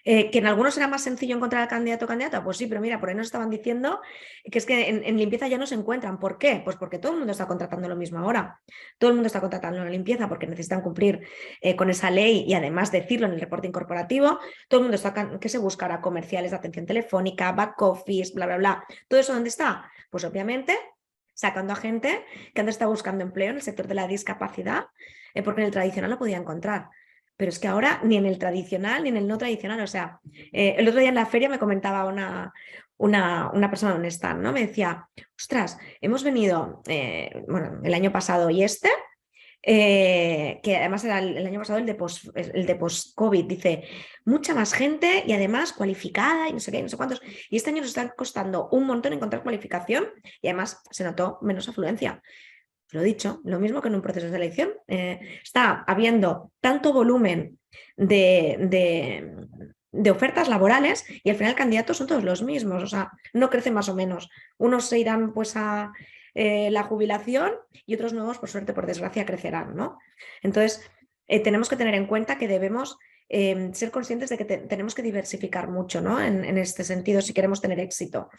Que en algunos será más sencillo encontrar al candidato o candidata, pues sí, pero mira, por ahí nos estaban diciendo que es que en limpieza ya no se encuentran. ¿Por qué? Pues porque todo el mundo está contratando lo mismo ahora. Todo el mundo está contratando la limpieza porque necesitan cumplir con esa ley y además decirlo en el reporte incorporativo. Todo el mundo está, ¿qué se buscará? Comerciales de atención telefónica, back office, bla, bla, bla. ¿Todo eso dónde está? Pues obviamente sacando a gente que antes estaba buscando empleo en el sector de la discapacidad, porque en el tradicional no podía encontrar. Pero es que ahora ni en el tradicional ni en el no tradicional, o sea, el otro día en la feria me comentaba una persona en un stand, ¿no? Me decía, ostras, hemos venido, bueno, el año pasado y que además era el año pasado el de post-COVID, dice, mucha más gente y además cualificada y no sé qué, no sé cuántos. Y este año nos está costando un montón encontrar cualificación y además se notó menos afluencia. Lo dicho, lo mismo que en un proceso de selección. Está habiendo tanto volumen de ofertas laborales y al final candidatos son todos los mismos, o sea, no crecen más o menos. Unos se irán pues a la jubilación y otros nuevos, por suerte, por desgracia, crecerán, ¿no? Entonces, tenemos que tener en cuenta que debemos ser conscientes de que tenemos que diversificar mucho, ¿no? En este sentido, si queremos tener éxito.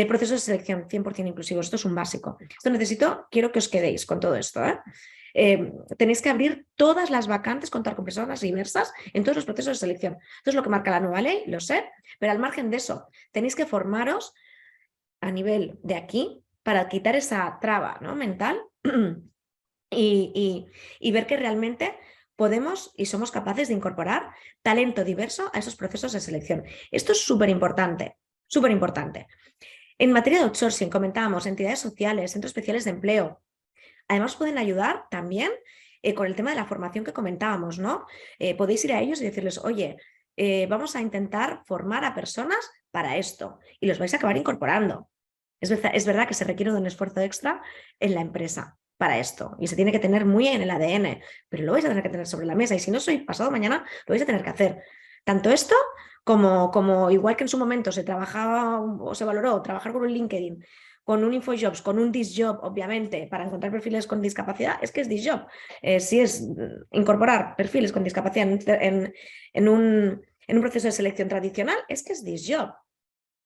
Proceso de selección 100% inclusivo, esto es un básico. Quiero que os quedéis con todo esto, tenéis que abrir todas las vacantes, contar con personas diversas en todos los procesos de selección. Esto es lo que marca la nueva ley, lo sé, pero al margen de eso, tenéis que formaros a nivel de aquí para quitar esa traba, ¿no? mental y ver que realmente podemos y somos capaces de incorporar talento diverso a esos procesos de selección. Esto es súper importante, súper importante. En materia de outsourcing, comentábamos entidades sociales, centros especiales de empleo. Además, pueden ayudar también con el tema de la formación que comentábamos, ¿no? Podéis ir a ellos y decirles, oye, vamos a intentar formar a personas para esto y los vais a acabar incorporando. Es verdad que se requiere de un esfuerzo extra en la empresa para esto y se tiene que tener muy en el ADN, pero lo vais a tener que tener sobre la mesa y si no soy pasado mañana, lo vais a tener que hacer. Tanto esto como igual que en su momento se trabajaba o se valoró trabajar con un LinkedIn, con un InfoJobs, con un ThisJob, obviamente, para encontrar perfiles con discapacidad, es que es ThisJob. Si es incorporar perfiles con discapacidad en un proceso de selección tradicional, es que es ThisJob.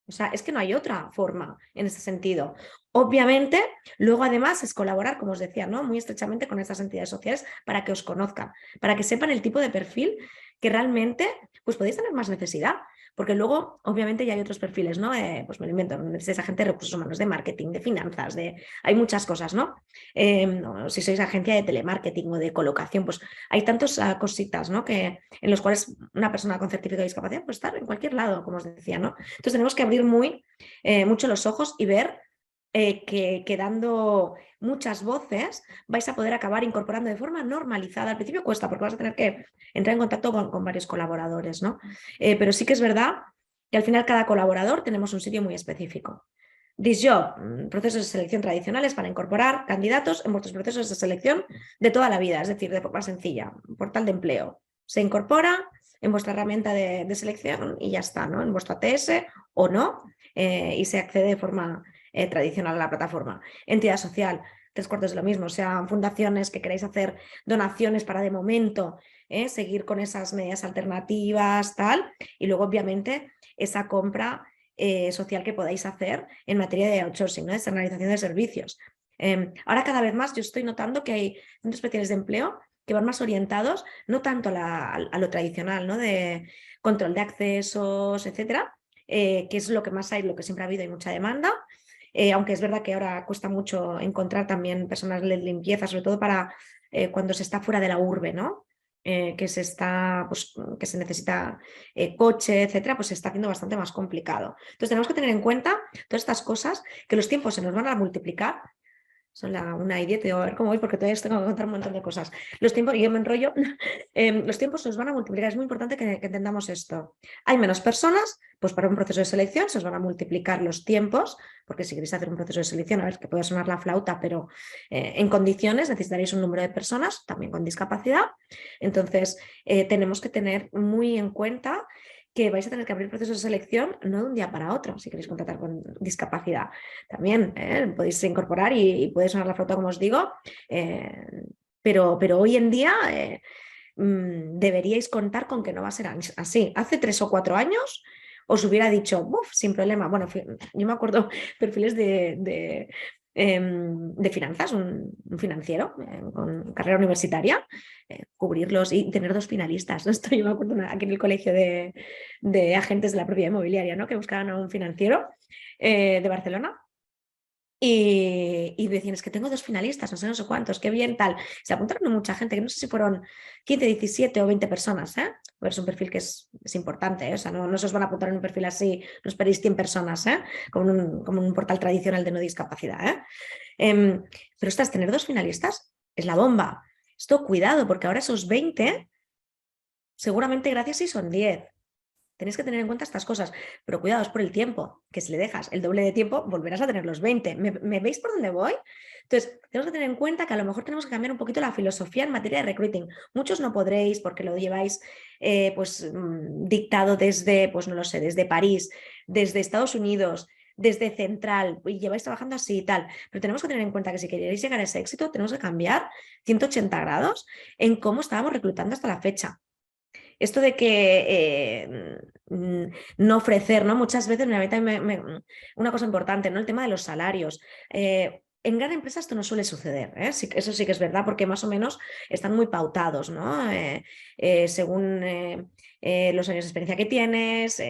O sea, es que no hay otra forma en ese sentido. Obviamente, luego además es colaborar, como os decía, ¿no? Muy estrechamente con estas entidades sociales para que os conozcan, para que sepan el tipo de perfil que realmente pues podéis tener más necesidad. Porque luego, obviamente, ya hay otros perfiles, ¿no? Pues me lo invento, necesitáis agente de recursos humanos, de marketing, de finanzas, hay muchas cosas, ¿no? Si sois agencia de telemarketing o de colocación, pues hay tantas cositas, ¿no? En los cuales una persona con certificado de discapacidad puede estar en cualquier lado, como os decía, ¿no? Entonces tenemos que abrir mucho los ojos y ver que dando muchas voces vais a poder acabar incorporando de forma normalizada. Al principio cuesta porque vas a tener que entrar en contacto con varios colaboradores, ¿no? Pero sí que es verdad que al final cada colaborador tenemos un sitio muy específico. ThisJob, procesos de selección tradicionales para incorporar candidatos en vuestros procesos de selección de toda la vida, es decir, de forma sencilla, portal de empleo. Se incorpora en vuestra herramienta de selección y ya está, ¿no? En vuestro ATS o no, y se accede de forma tradicional a la plataforma. Entidad social, 3/4 de lo mismo, o sea, fundaciones que queréis hacer donaciones para de momento seguir con esas medidas alternativas, tal, y luego obviamente esa compra social que podáis hacer en materia de outsourcing, ¿no? De externalización de servicios. Ahora cada vez más yo estoy notando que hay centros especiales de empleo que van más orientados no tanto a lo tradicional, ¿no? De control de accesos, etcétera, que es lo que más hay, lo que siempre ha habido y mucha demanda. Aunque es verdad que ahora cuesta mucho encontrar también personas de limpieza, sobre todo para cuando se está fuera de la urbe, ¿no? Que se necesita coche, etcétera, pues se está haciendo bastante más complicado. Entonces tenemos que tener en cuenta todas estas cosas, que los tiempos se nos van a multiplicar. Son la 1:10, a ver cómo voy, porque todavía os tengo que contar un montón de cosas. Los tiempos, y yo me enrollo, los tiempos se os van a multiplicar. Es muy importante que entendamos esto. Hay menos personas, pues para un proceso de selección se os van a multiplicar los tiempos, porque si queréis hacer un proceso de selección, a ver, que puede sonar la flauta, pero en condiciones necesitaréis un número de personas, también con discapacidad. Entonces, tenemos que tener muy en cuenta que vais a tener que abrir procesos de selección no de un día para otro, si queréis contratar con discapacidad. También podéis incorporar y puede sonar la flauta, como os digo, pero hoy en día deberíais contar con que no va a ser así. Hace 3 o 4 años os hubiera dicho, sin problema. Bueno, yo me acuerdo perfiles de finanzas, un financiero con carrera universitaria, cubrirlos y tener 2 finalistas. Esto yo me acuerdo aquí en el colegio de agentes de la propiedad inmobiliaria, ¿no? Que buscaban a un financiero de Barcelona. Y decían, es que tengo 2 finalistas, no sé cuántos, qué bien, tal. Se apuntaron mucha gente, que no sé si fueron 15, 17 o 20 personas, ¿eh? Pero es un perfil que es importante, ¿eh? O sea, no se os van a apuntar en un perfil así, no esperéis 100 personas, ¿eh? Como un portal tradicional de no discapacidad, ¿eh? Pero ostras, tener 2 finalistas es la bomba. Esto, cuidado, porque ahora esos 20, seguramente gracias si son 10. Tenéis que tener en cuenta estas cosas, pero cuidado, es por el tiempo, que si le dejas el doble de tiempo, volverás a tener los 20. ¿Me veis por dónde voy? Entonces, tenemos que tener en cuenta que a lo mejor tenemos que cambiar un poquito la filosofía en materia de recruiting. Muchos no podréis porque lo lleváis dictado desde, pues no lo sé, desde París, desde Estados Unidos, desde Central, y lleváis trabajando así y tal. Pero tenemos que tener en cuenta que si queréis llegar a ese éxito, tenemos que cambiar 180 grados en cómo estábamos reclutando hasta la fecha. Esto de que no ofrecer, ¿no? Muchas veces una cosa importante, ¿no? El tema de los salarios. En gran empresa esto no suele suceder, ¿eh? Sí, eso sí que es verdad, porque más o menos están muy pautados, ¿no? Según los años de experiencia que tienes,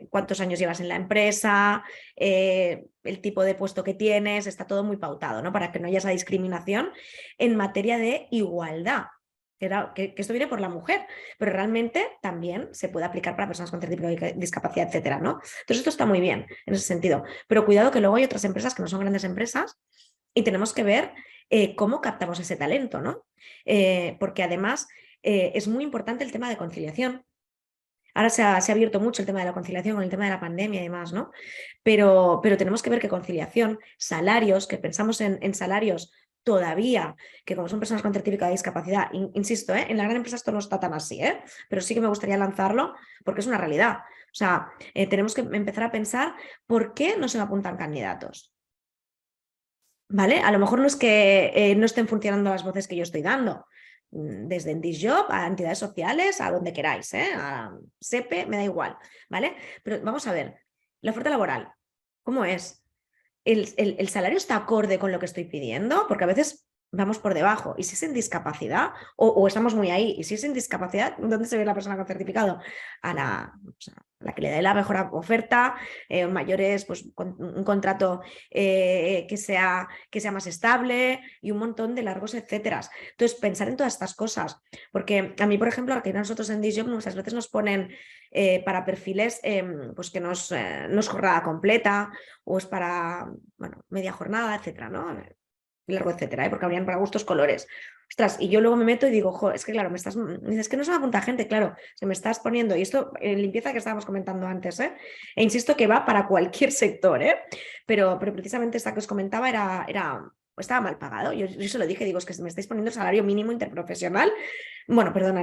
cuántos años llevas en la empresa, el tipo de puesto que tienes, está todo muy pautado, ¿no? Para que no haya esa discriminación en materia de igualdad. que esto viene por la mujer, pero realmente también se puede aplicar para personas con cierto tipo de discapacidad, etcétera, ¿no? Entonces esto está muy bien en ese sentido, pero cuidado que luego hay otras empresas que no son grandes empresas y tenemos que ver cómo captamos ese talento, ¿no? Porque además es muy importante el tema de conciliación. Ahora se ha abierto mucho el tema de la conciliación con el tema de la pandemia y demás, ¿no? Pero tenemos que ver que conciliación, salarios, que pensamos en salarios todavía, que como son personas con certificado de discapacidad, insisto, en la gran empresa esto no está tan así, pero sí que me gustaría lanzarlo porque es una realidad. O sea, tenemos que empezar a pensar por qué no se me apuntan candidatos. ¿Vale? A lo mejor no es que no estén funcionando las voces que yo estoy dando, desde en Disjob a entidades sociales, a donde queráis, a SEPE, me da igual, ¿vale? Pero vamos a ver, la oferta laboral, ¿cómo es? ¿El salario está acorde con lo que estoy pidiendo? Porque a veces vamos por debajo. ¿Y si es en discapacidad? O estamos muy ahí. ¿Y si es en discapacidad? ¿Dónde se ve la persona con certificado? O sea, la que le dé la mejor oferta, mayores, pues un contrato que sea más estable y un montón de largos etcétera. Entonces, pensar en todas estas cosas. Porque a mí, por ejemplo, aquí nosotros en Disjob muchas veces nos ponen para perfiles pues que no es jornada completa o es para, bueno, media jornada, etcétera, ¿no? Largo, etcétera, porque habrían para gustos colores. Ostras, y yo luego me meto y digo, jo, es que claro, me dices que no se me apunta gente, claro, se me estás poniendo, y esto en limpieza que estábamos comentando antes, e insisto que va para cualquier sector, pero precisamente esta que os comentaba estaba mal pagado. Yo se lo dije, digo, es que me estáis poniendo el salario mínimo interprofesional, bueno, perdona,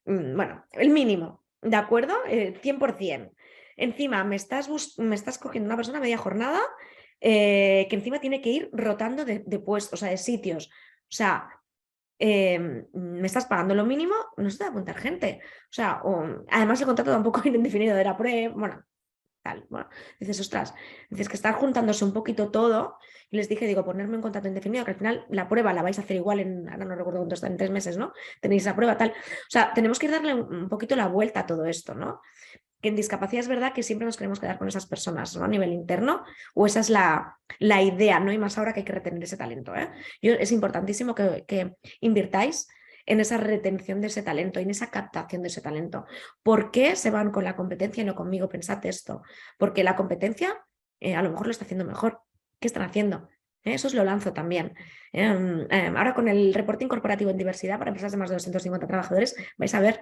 bueno, el mínimo, ¿de acuerdo? 100%. Encima me estás cogiendo una persona media jornada que encima tiene que ir rotando de puestos, o sea, de sitios. O sea, me estás pagando lo mínimo, no se te va a apuntar gente. O sea, además el contrato tampoco era indefinido, era bueno, tal. Bueno, dices, ostras, dices que estar juntándose un poquito todo. Y les dije, digo, ponerme en contrato indefinido, que al final la prueba la vais a hacer igual ahora no recuerdo cuánto está, en 3 meses, ¿no? Tenéis la prueba, tal. O sea, tenemos que darle un poquito la vuelta a todo esto, ¿no? Que en discapacidad es verdad que siempre nos queremos quedar con esas personas, ¿no? A nivel interno, o esa es la idea, ¿no? Y más ahora que hay que retener ese talento, es importantísimo que invirtáis en esa retención de ese talento, en esa captación de ese talento. ¿Por qué se van con la competencia y no conmigo? Pensad esto. Porque la competencia a lo mejor lo está haciendo mejor. ¿Qué están haciendo? Eso os lo lanzo también. Ahora con el reporting corporativo en diversidad para empresas de más de 250 trabajadores vais a ver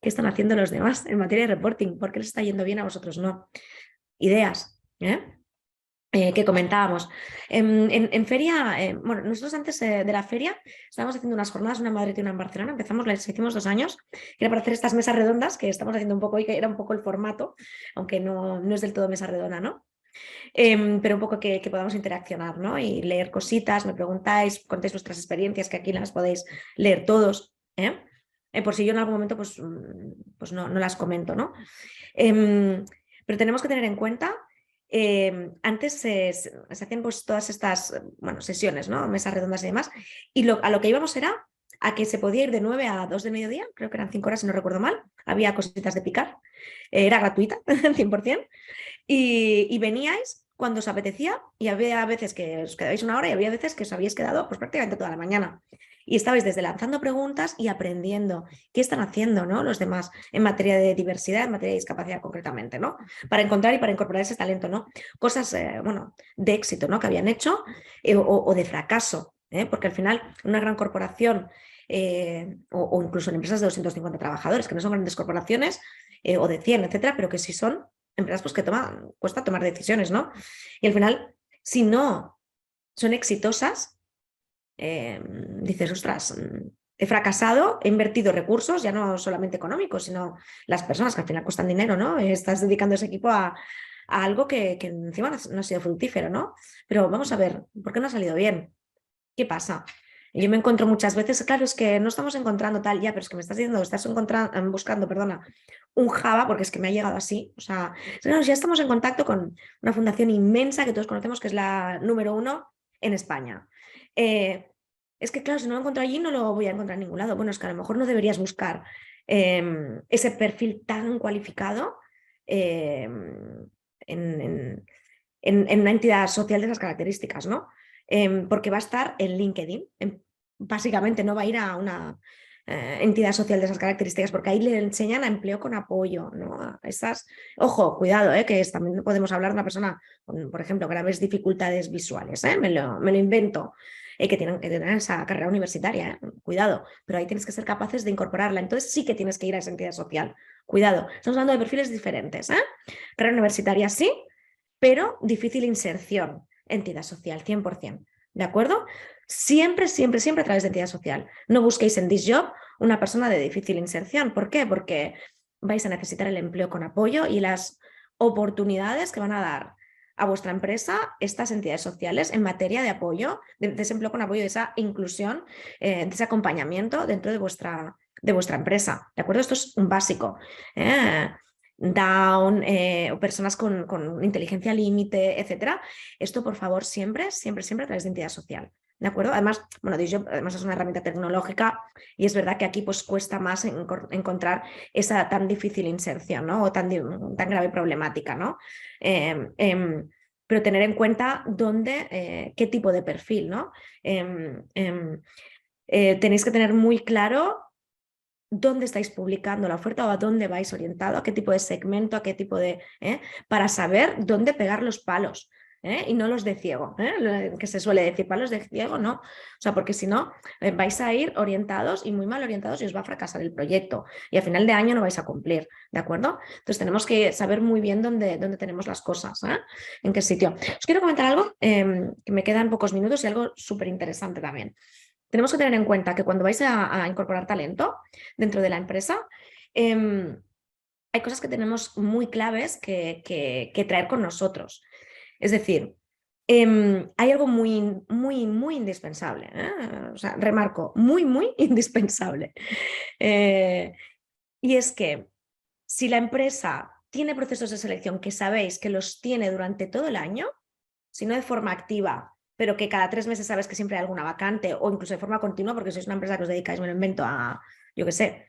qué están haciendo los demás en materia de reporting, por qué les está yendo bien a vosotros no. Ideas, que comentábamos. En feria, bueno, nosotros antes de la feria estábamos haciendo unas jornadas, una en Madrid y una en Barcelona, empezamos, las hicimos 2 años, que era para hacer estas mesas redondas que estamos haciendo un poco y que era un poco el formato, aunque no es del todo mesa redonda, ¿no? Pero un poco que podamos interaccionar, ¿no? Y leer cositas, me preguntáis, contéis vuestras experiencias, que aquí las podéis leer todos, por si yo en algún momento pues no las comento, ¿no? Pero tenemos que tener en cuenta, antes se hacían pues todas estas sesiones, ¿no? Mesas redondas y demás, y a lo que íbamos era a que se podía ir de 9 a 2 de mediodía, creo que eran 5 horas si no recuerdo mal, había cositas de picar, era gratuita, 100%, y veníais cuando os apetecía y había veces que os quedabais 1 hora y había veces que os habíais quedado pues prácticamente toda la mañana. Y estabais desde lanzando preguntas y aprendiendo qué están haciendo, ¿no? Los demás en materia de diversidad, en materia de discapacidad concretamente, ¿no? Para encontrar y para incorporar ese talento, ¿no? Cosas, de éxito, ¿no? Que habían hecho o de fracaso, porque al final una gran corporación o incluso en empresas de 250 trabajadores, que no son grandes corporaciones o de 100, etcétera, pero que sí son empresas pues, que cuesta tomar decisiones, ¿no? Y al final, si no son exitosas, dices, ostras, he fracasado, he invertido recursos, ya no solamente económicos, sino las personas que al final cuestan dinero, ¿no? Estás dedicando ese equipo a algo que encima no ha sido fructífero, ¿no? Pero vamos a ver, ¿por qué no ha salido bien? ¿Qué pasa? Yo me encuentro muchas veces, claro, es que no estamos encontrando tal, ya, pero es que me estás diciendo que estás buscando, perdona, un Java, porque es que me ha llegado así. O sea, claro, ya estamos en contacto con una fundación inmensa que todos conocemos, que es la número 1 en España. Es que, claro, si no lo encuentro allí, no lo voy a encontrar en ningún lado. Bueno, es que a lo mejor no deberías buscar ese perfil tan cualificado en una entidad social de esas características, ¿no? Porque va a estar en LinkedIn. Básicamente no va a ir a entidad social de esas características, porque ahí le enseñan a empleo con apoyo, ¿no? Ojo, cuidado, también podemos hablar de una persona con, por ejemplo, graves dificultades visuales, me lo invento, que tienen que tener esa carrera universitaria, cuidado, pero ahí tienes que ser capaces de incorporarla, entonces sí que tienes que ir a esa entidad social, cuidado, estamos hablando de perfiles diferentes, carrera universitaria sí, pero difícil inserción, entidad social, 100%, ¿de acuerdo? Siempre, siempre, siempre a través de entidad social. No busquéis en This Job una persona de difícil inserción. ¿Por qué? Porque vais a necesitar el empleo con apoyo y las oportunidades que van a dar a vuestra empresa estas entidades sociales en materia de apoyo, de ese empleo con apoyo, de esa inclusión, de ese acompañamiento dentro de vuestra empresa. ¿De acuerdo? Esto es un básico. Down, o personas con inteligencia límite, etcétera. Esto, por favor, siempre, siempre, siempre a través de entidad social. ¿De acuerdo? Además, bueno, además es una herramienta tecnológica y es verdad que aquí pues cuesta más encontrar esa tan difícil inserción, ¿no? O tan grave problemática, ¿no? Pero tener en cuenta qué tipo de perfil, ¿no? Tenéis que tener muy claro dónde estáis publicando la oferta o a dónde vais orientado, a qué tipo de segmento, a qué tipo de... para saber dónde pegar los palos. Y no los de ciego, que se suele decir, palos de ciego, no. O sea, porque si no, vais a ir orientados y muy mal orientados y os va a fracasar el proyecto. Y a final de año no vais a cumplir, ¿de acuerdo? Entonces tenemos que saber muy bien dónde tenemos las cosas, en qué sitio. Os quiero comentar algo, que me quedan pocos minutos y algo súper interesante también. Tenemos que tener en cuenta que cuando vais a incorporar talento dentro de la empresa, hay cosas que tenemos muy claves que traer con nosotros. Es decir, hay algo muy, muy, muy indispensable. O sea, remarco, muy, muy indispensable. Y es que si la empresa tiene procesos de selección que sabéis que los tiene durante todo el año, si no de forma activa, pero que cada 3 meses sabes que siempre hay alguna vacante o incluso de forma continua, porque sois una empresa que os dedicáis, me lo invento, a, yo qué sé,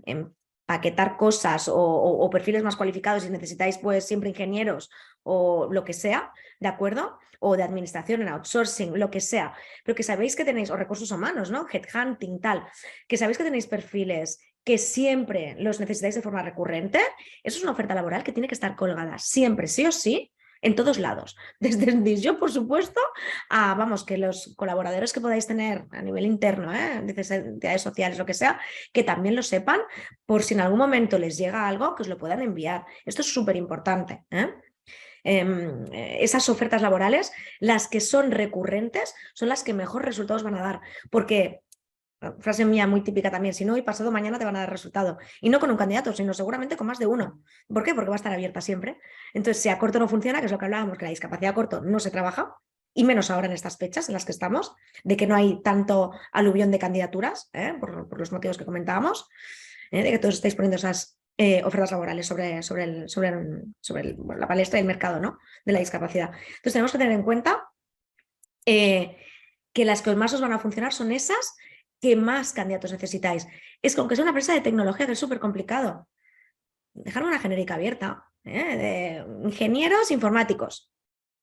empaquetar cosas o perfiles más cualificados y necesitáis pues siempre ingenieros o lo que sea, ¿de acuerdo? O de administración en outsourcing, lo que sea, pero que sabéis que tenéis, o recursos humanos, ¿no? Headhunting, tal, que sabéis que tenéis perfiles que siempre los necesitáis de forma recurrente, eso es una oferta laboral que tiene que estar colgada siempre, sí o sí, en todos lados, desde el DISJOB, por supuesto, a, vamos, que los colaboradores que podáis tener a nivel interno, entidades sociales, lo que sea, que también lo sepan, por si en algún momento les llega algo, que os lo puedan enviar. Esto es súper importante. Esas ofertas laborales, las que son recurrentes, son las que mejor resultados van a dar, porque frase mía muy típica también, si no hoy pasado mañana te van a dar resultado. Y no con un candidato, sino seguramente con más de uno. ¿Por qué? Porque va a estar abierta siempre. Entonces, si a corto no funciona, que es lo que hablábamos, que la discapacidad a corto no se trabaja, y menos ahora en estas fechas en las que estamos, de que no hay tanto aluvión de candidaturas, por los motivos que comentábamos, de que todos estáis poniendo esas ofertas laborales sobre la palestra del mercado, ¿no? De la discapacidad. Entonces, tenemos que tener en cuenta que las que más os van a funcionar son esas que más candidatos necesitáis. Es que aunque sea una empresa de tecnología, que es súper complicado, dejar una genérica abierta, de ingenieros informáticos,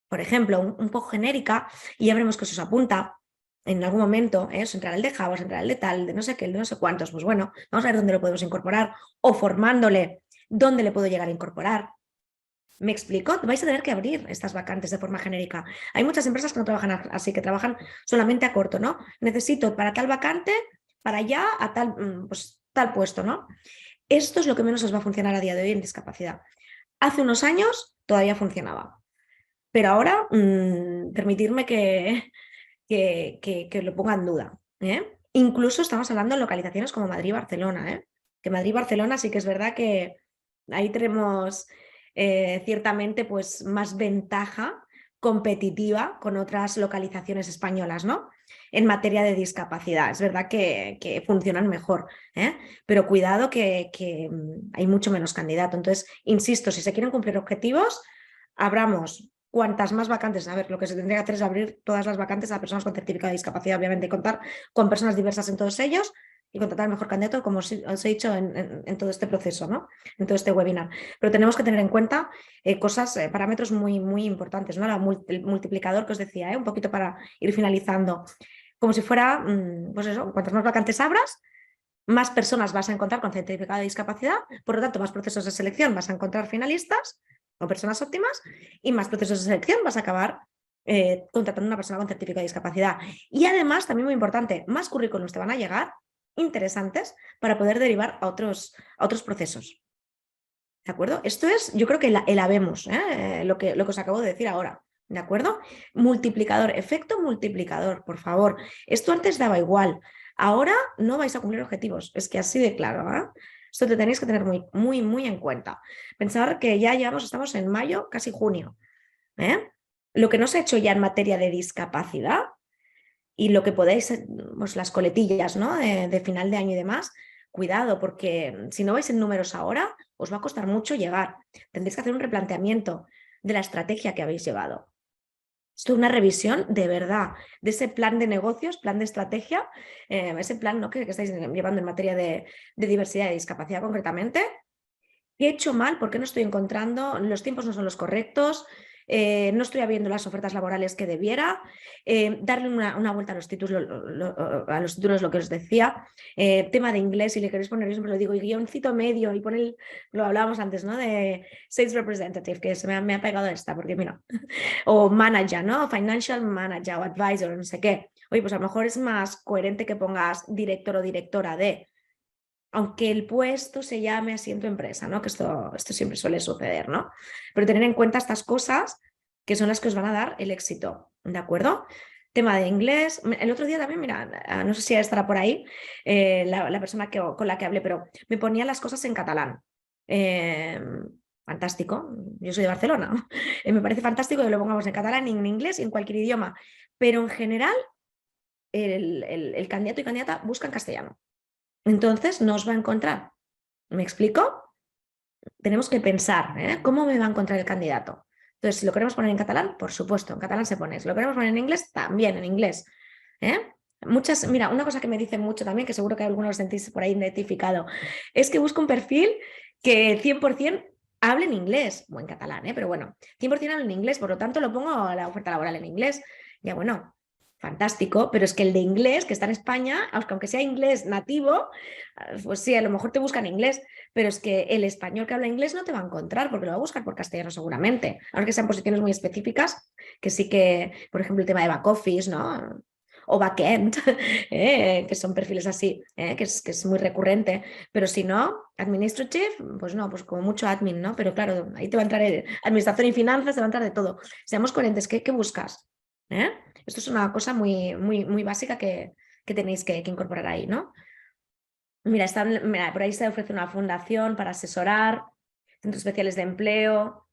por ejemplo, un poco genérica, y ya veremos que se os apunta en algún momento, os entrará el de Java, os entrará el de tal, de no sé qué, el de no sé cuántos, pues bueno, vamos a ver dónde lo podemos incorporar, o formándole, dónde le puedo llegar a incorporar. ¿Me explico? Vais a tener que abrir estas vacantes de forma genérica. Hay muchas empresas que no trabajan así, que trabajan solamente a corto, ¿no? Necesito para tal vacante, para allá, a tal, pues, tal puesto, ¿no? Esto es lo que menos os va a funcionar a día de hoy en discapacidad. Hace unos años todavía funcionaba, pero ahora permitirme que lo ponga en duda. Incluso estamos hablando de localizaciones como Madrid y Barcelona, que Madrid y Barcelona sí que es verdad que ahí tenemos ciertamente pues más ventaja competitiva con otras localizaciones españolas, ¿no? En materia de discapacidad. Es verdad que funcionan mejor, pero cuidado que hay mucho menos candidato. Entonces, insisto, si se quieren cumplir objetivos, abramos cuantas más vacantes. A ver, lo que se tendría que hacer es abrir todas las vacantes a personas con certificado de discapacidad, obviamente, y contar con personas diversas en todos ellos y contratar al mejor candidato, como os he dicho en todo este proceso, ¿no? En todo este webinar. Pero tenemos que tener en cuenta cosas, parámetros muy, muy importantes, ¿no? El multiplicador que os decía, un poquito para ir finalizando. como si fuera, pues eso, cuantas más vacantes abras, más personas vas a encontrar con certificado de discapacidad, por lo tanto, más procesos de selección vas a encontrar finalistas o personas óptimas y más procesos de selección vas a acabar contratando a una persona con certificado de discapacidad. Y además, también muy importante, más currículums te van a llegar interesantes para poder derivar a otros procesos. ¿De acuerdo? Esto es, yo creo que el habemos, lo que os acabo de decir ahora. ¿De acuerdo? Multiplicador, efecto multiplicador, por favor. Esto antes daba igual. Ahora no vais a cumplir objetivos. Es que así de claro, ¿eh? Esto te tenéis que tener muy, muy, muy en cuenta. Pensar que ya estamos en mayo, casi junio. ¿Eh? Lo que no se ha hecho ya en materia de discapacidad y lo que podéis, pues las coletillas, ¿no? de final de año y demás, cuidado, porque si no vais en números ahora, os va a costar mucho llegar. Tendréis que hacer un replanteamiento de la estrategia que habéis llevado. Esto es una revisión de verdad de ese plan de negocios, plan de estrategia, ese plan, ¿no? que estáis llevando en materia de diversidad y discapacidad concretamente. ¿Qué he hecho mal? ¿Por qué no estoy encontrando? Los tiempos no son los correctos. No estoy habiendo las ofertas laborales que debiera. Darle una vuelta a los títulos, lo que os decía. Tema de inglés, si le queréis poner, yo siempre lo digo, y guioncito medio, y poner, lo hablábamos antes, ¿no? De Sales Representative, que se me ha pegado esta, porque mira, o manager, ¿no? Financial manager o advisor, no sé qué. Oye, pues a lo mejor es más coherente que pongas director o directora de, aunque el puesto se llame así en tu empresa, ¿no? Que esto siempre suele suceder, ¿no? Pero tener en cuenta estas cosas que son las que os van a dar el éxito, ¿de acuerdo? Tema de inglés. El otro día también, mira, no sé si estará por ahí la persona con la que hablé, pero me ponía las cosas en catalán. Fantástico, yo soy de Barcelona. Me parece fantástico que lo pongamos en catalán, en inglés y en cualquier idioma, pero en general el candidato y candidata buscan castellano. Entonces no os va a encontrar. ¿Me explico? Tenemos que pensar, ¿cómo me va a encontrar el candidato? Entonces, si lo queremos poner en catalán, por supuesto, en catalán se pone. Si lo queremos poner en inglés, también en inglés. Mira, una cosa que me dicen mucho también, que seguro que algunos lo sentís por ahí identificado, es que busco un perfil que 100% hable en inglés, o en catalán, pero bueno, 100% hable en inglés, por lo tanto lo pongo a la oferta laboral en inglés. Ya bueno, fantástico, pero es que el de inglés, que está en España, aunque sea inglés nativo, pues sí, a lo mejor te buscan inglés, pero es que el español que habla inglés no te va a encontrar porque lo va a buscar por castellano seguramente, aunque sean posiciones muy específicas, que sí que, por ejemplo, el tema de back office, ¿no? O backend, que son perfiles así, que es muy recurrente, pero si no, administrative, pues no, pues como mucho admin, ¿no? Pero claro, ahí te va a entrar administración y finanzas, te va a entrar de todo. Seamos coherentes, ¿qué buscas? Esto es una cosa muy, muy, muy básica que tenéis que incorporar ahí, ¿no? Mira, por ahí se ofrece una fundación para asesorar, centros especiales de empleo,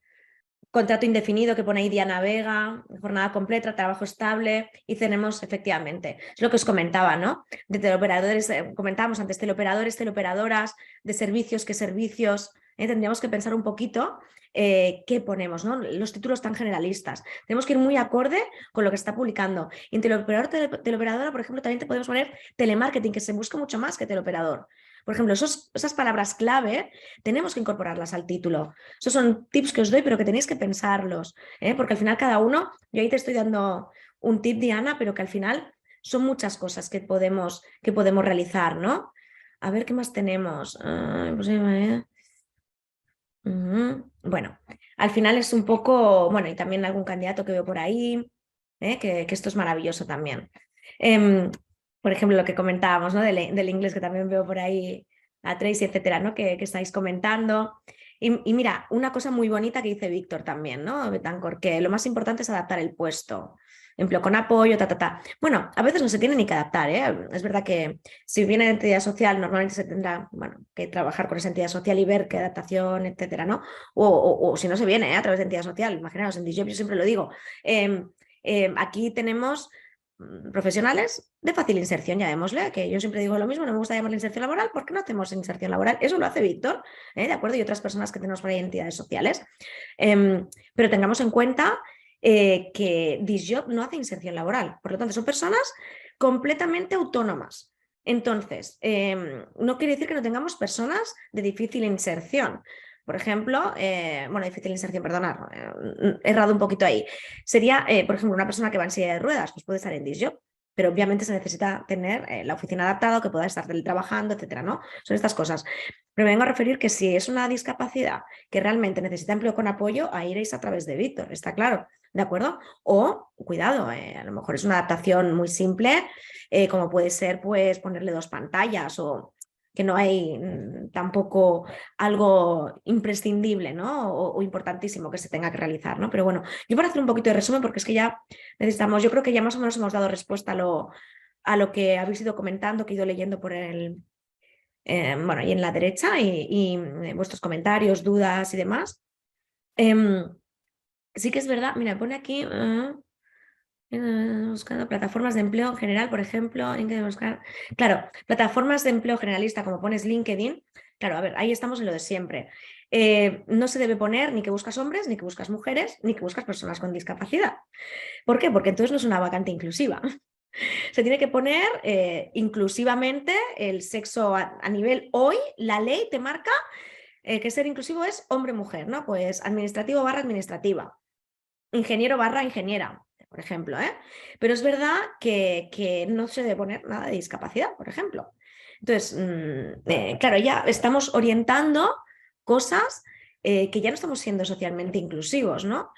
contrato indefinido que pone ahí Diana Vega, jornada completa, trabajo estable, y tenemos efectivamente, es lo que os comentaba, ¿no? De teleoperadores, comentábamos antes, teleoperadores, teleoperadoras, de servicios, qué servicios, tendríamos que pensar un poquito qué ponemos, ¿no? Los títulos tan generalistas. Tenemos que ir muy acorde con lo que está publicando. Y en teleoperador, teleoperadora, por ejemplo, también te podemos poner telemarketing, que se busca mucho más que teleoperador. Por ejemplo, esas palabras clave tenemos que incorporarlas al título. Esos son tips que os doy, pero que tenéis que pensarlos, porque al final cada uno, yo ahí te estoy dando un tip, Diana, pero que al final son muchas cosas que podemos realizar, ¿no? A ver qué más tenemos. Bueno, al final es un poco, bueno, y también algún candidato que veo por ahí, que esto es maravilloso también. Por ejemplo, lo que comentábamos, ¿no? Del inglés, que también veo por ahí a Tracy, etcétera, ¿no? Que estáis comentando. Y mira, una cosa muy bonita que dice Víctor también, ¿no? Betancourt, que lo más importante es adaptar el puesto. Empleo con apoyo, ta. Bueno, a veces no se tiene ni que adaptar, ¿eh? Es verdad que si viene de entidad social, normalmente se tendrá, bueno, que trabajar con esa entidad social y ver qué adaptación, etcétera, ¿no? O si no se viene, a través de entidad social, imaginaos, en DJob yo siempre lo digo. Aquí tenemos profesionales de fácil inserción, llamémosle, que yo siempre digo lo mismo, no me gusta llamarle inserción laboral, porque no hacemos inserción laboral, eso lo hace Víctor, ¿de acuerdo? Y otras personas que tenemos por ahí en entidades sociales. Pero tengamos en cuenta que DishJob no hace inserción laboral, por lo tanto son personas completamente autónomas. Entonces, no quiere decir que no tengamos personas de difícil inserción. Por ejemplo, difícil inserción, perdonad, he errado un poquito ahí. Sería, por ejemplo, una persona que va en silla de ruedas, pues puede estar en DishJob. pero obviamente se necesita tener la oficina adaptada, que pueda estar teletrabajando, etcétera, ¿no? Son estas cosas. Pero me vengo a referir que si es una discapacidad que realmente necesita empleo con apoyo, ahí iréis a través de Víctor, está claro, ¿de acuerdo? O, cuidado, a lo mejor es una adaptación muy simple, como puede ser pues ponerle 2 pantallas o que no hay tampoco algo imprescindible, ¿no? O importantísimo que se tenga que realizar, ¿no? Pero bueno, yo para hacer un poquito de resumen, porque es que ya necesitamos, yo creo que ya más o menos hemos dado respuesta a lo que habéis ido comentando, que he ido leyendo por el, bueno, y en la derecha y vuestros comentarios, dudas y demás. Sí que es verdad, mira, pone aquí buscando plataformas de empleo en general, por ejemplo, buscar. Claro, plataformas de empleo generalista, como pones LinkedIn, claro, a ver, ahí estamos en lo de siempre. No se debe poner ni que buscas hombres, ni que buscas mujeres, ni que buscas personas con discapacidad. ¿Por qué? Porque entonces no es una vacante inclusiva. Se tiene que poner inclusivamente el sexo a nivel hoy, la ley te marca que ser inclusivo es hombre-mujer, ¿no? Pues administrativo barra administrativa, ingeniero barra ingeniera, por ejemplo, ¿eh? Pero es verdad que no se debe poner nada de discapacidad, por ejemplo. Entonces, claro, ya estamos orientando cosas que ya no estamos siendo socialmente inclusivos, ¿no?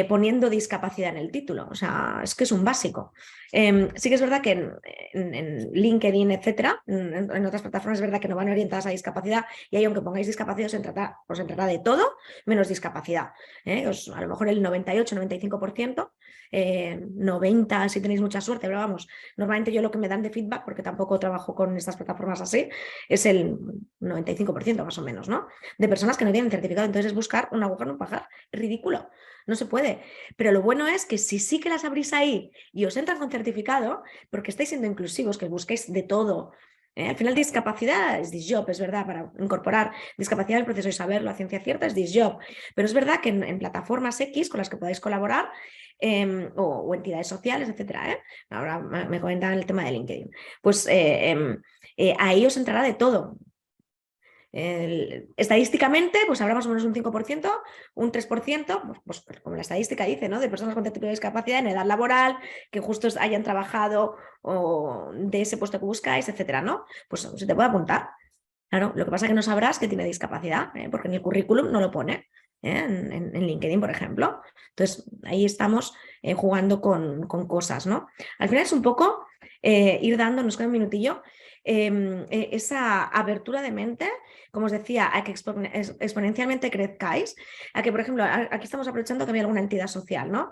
Poniendo discapacidad en el título, o sea, es que es un básico. Sí que es verdad que en LinkedIn, etcétera, en otras plataformas es verdad que no van orientadas a discapacidad y ahí aunque pongáis discapacidad os entrará de todo menos discapacidad. A lo mejor el 98-95%, 90% si tenéis mucha suerte, pero vamos, normalmente yo lo que me dan de feedback, porque tampoco trabajo con estas plataformas así, es el 95% más o menos, ¿no? De personas que no tienen certificado, entonces es buscar una aguja en un pajar, es ridículo, no se puede. Pero lo bueno es que si sí que las abrís ahí y os entran con certificado, porque estáis siendo inclusivos, que busquéis de todo. Al final, discapacidad es disjob, es verdad, para incorporar discapacidad al proceso y saberlo a ciencia cierta es disjob. Pero es verdad que en plataformas X con las que podáis colaborar o entidades sociales, etcétera. Ahora me comentan el tema de LinkedIn. Pues ahí os entrará de todo. Estadísticamente, pues habrá más o menos un 5%, un 3%, pues como la estadística dice, ¿no? De personas con tipo de discapacidad en edad laboral, que justo hayan trabajado o de ese puesto que buscáis, etcétera, ¿no? Pues se te puede apuntar. Claro, lo que pasa es que no sabrás que tiene discapacidad, porque en el currículum no lo pone, en LinkedIn, por ejemplo. Entonces, ahí estamos jugando con cosas, ¿no? Al final es un poco ir dando, nos queda un minutillo, esa abertura de mente, como os decía, a que exponencialmente crezcáis, a que, por ejemplo, aquí estamos aprovechando que había alguna entidad social, ¿no?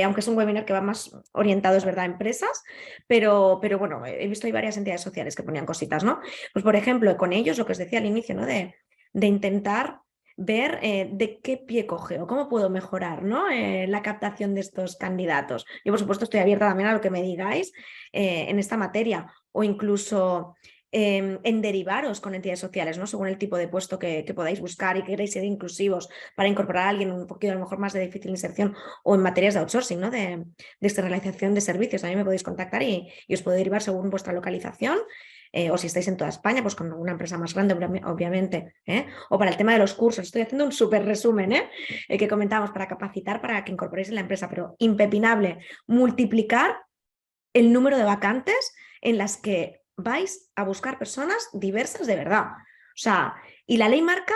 Aunque es un webinar que va más orientado, es verdad, a empresas, pero bueno, he visto hay varias entidades sociales que ponían cositas, ¿no? Pues, por ejemplo, con ellos, lo que os decía al inicio, ¿no? De intentar ver de qué pie coge o cómo puedo mejorar, ¿no? La captación de estos candidatos. Yo, por supuesto, estoy abierta también a lo que me digáis en esta materia o incluso en derivaros con entidades sociales, ¿no? Según el tipo de puesto que podáis buscar y que queréis ser inclusivos para incorporar a alguien un poquito a lo mejor más de difícil inserción o en materias de outsourcing, ¿no? De externalización de servicios. A mí me podéis contactar y os puedo derivar según vuestra localización. O si estáis en toda España, pues con una empresa más grande, obviamente. O para el tema de los cursos, estoy haciendo un súper resumen que comentábamos para capacitar, para que incorporéis en la empresa, pero impepinable, multiplicar el número de vacantes en las que vais a buscar personas diversas de verdad. O sea, y la ley marca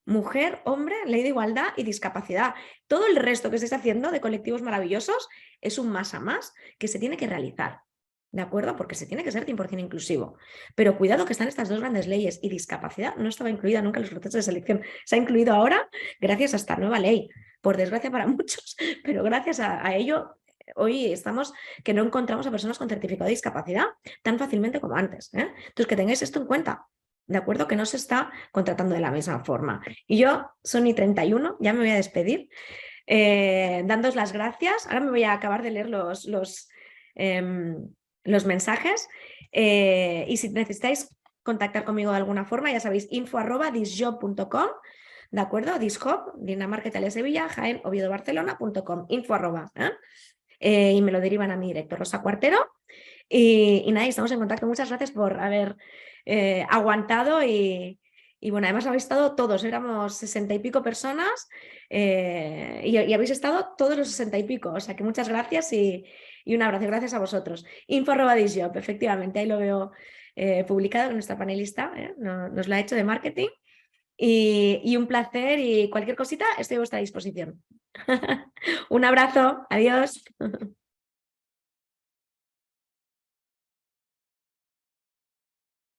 mujer, hombre, ley de igualdad y discapacidad. Todo el resto que estáis haciendo de colectivos maravillosos es un más a más que se tiene que realizar. ¿De acuerdo? Porque se tiene que ser 100% inclusivo. Pero cuidado que están estas dos grandes leyes y discapacidad no estaba incluida nunca en los procesos de selección. Se ha incluido ahora gracias a esta nueva ley. Por desgracia para muchos, pero gracias a ello hoy estamos que no encontramos a personas con certificado de discapacidad tan fácilmente como antes. Entonces, que tengáis esto en cuenta. ¿De acuerdo? Que no se está contratando de la misma forma. Y yo, Sony 31, ya me voy a despedir, dándoos las gracias. Ahora me voy a acabar de leer los mensajes y si necesitáis contactar conmigo de alguna forma, ya sabéis, info@disjob.com, ¿de acuerdo? Disjob, Dinamarca, Italia, Sevilla, Jaén, Oviedo, Barcelona.com, info@, y me lo derivan a mi director, Rosa Cuartero. Y nada, estamos en contacto. Muchas gracias por haber aguantado y Y bueno, además habéis estado todos, éramos 60 y pico personas y habéis estado todos los 60 y pico. O sea que muchas gracias y un abrazo. Gracias a vosotros. Info@disjob, efectivamente, ahí lo veo publicado, que nuestra panelista nos lo ha hecho de marketing. Y un placer y cualquier cosita estoy a vuestra disposición. Un abrazo, adiós.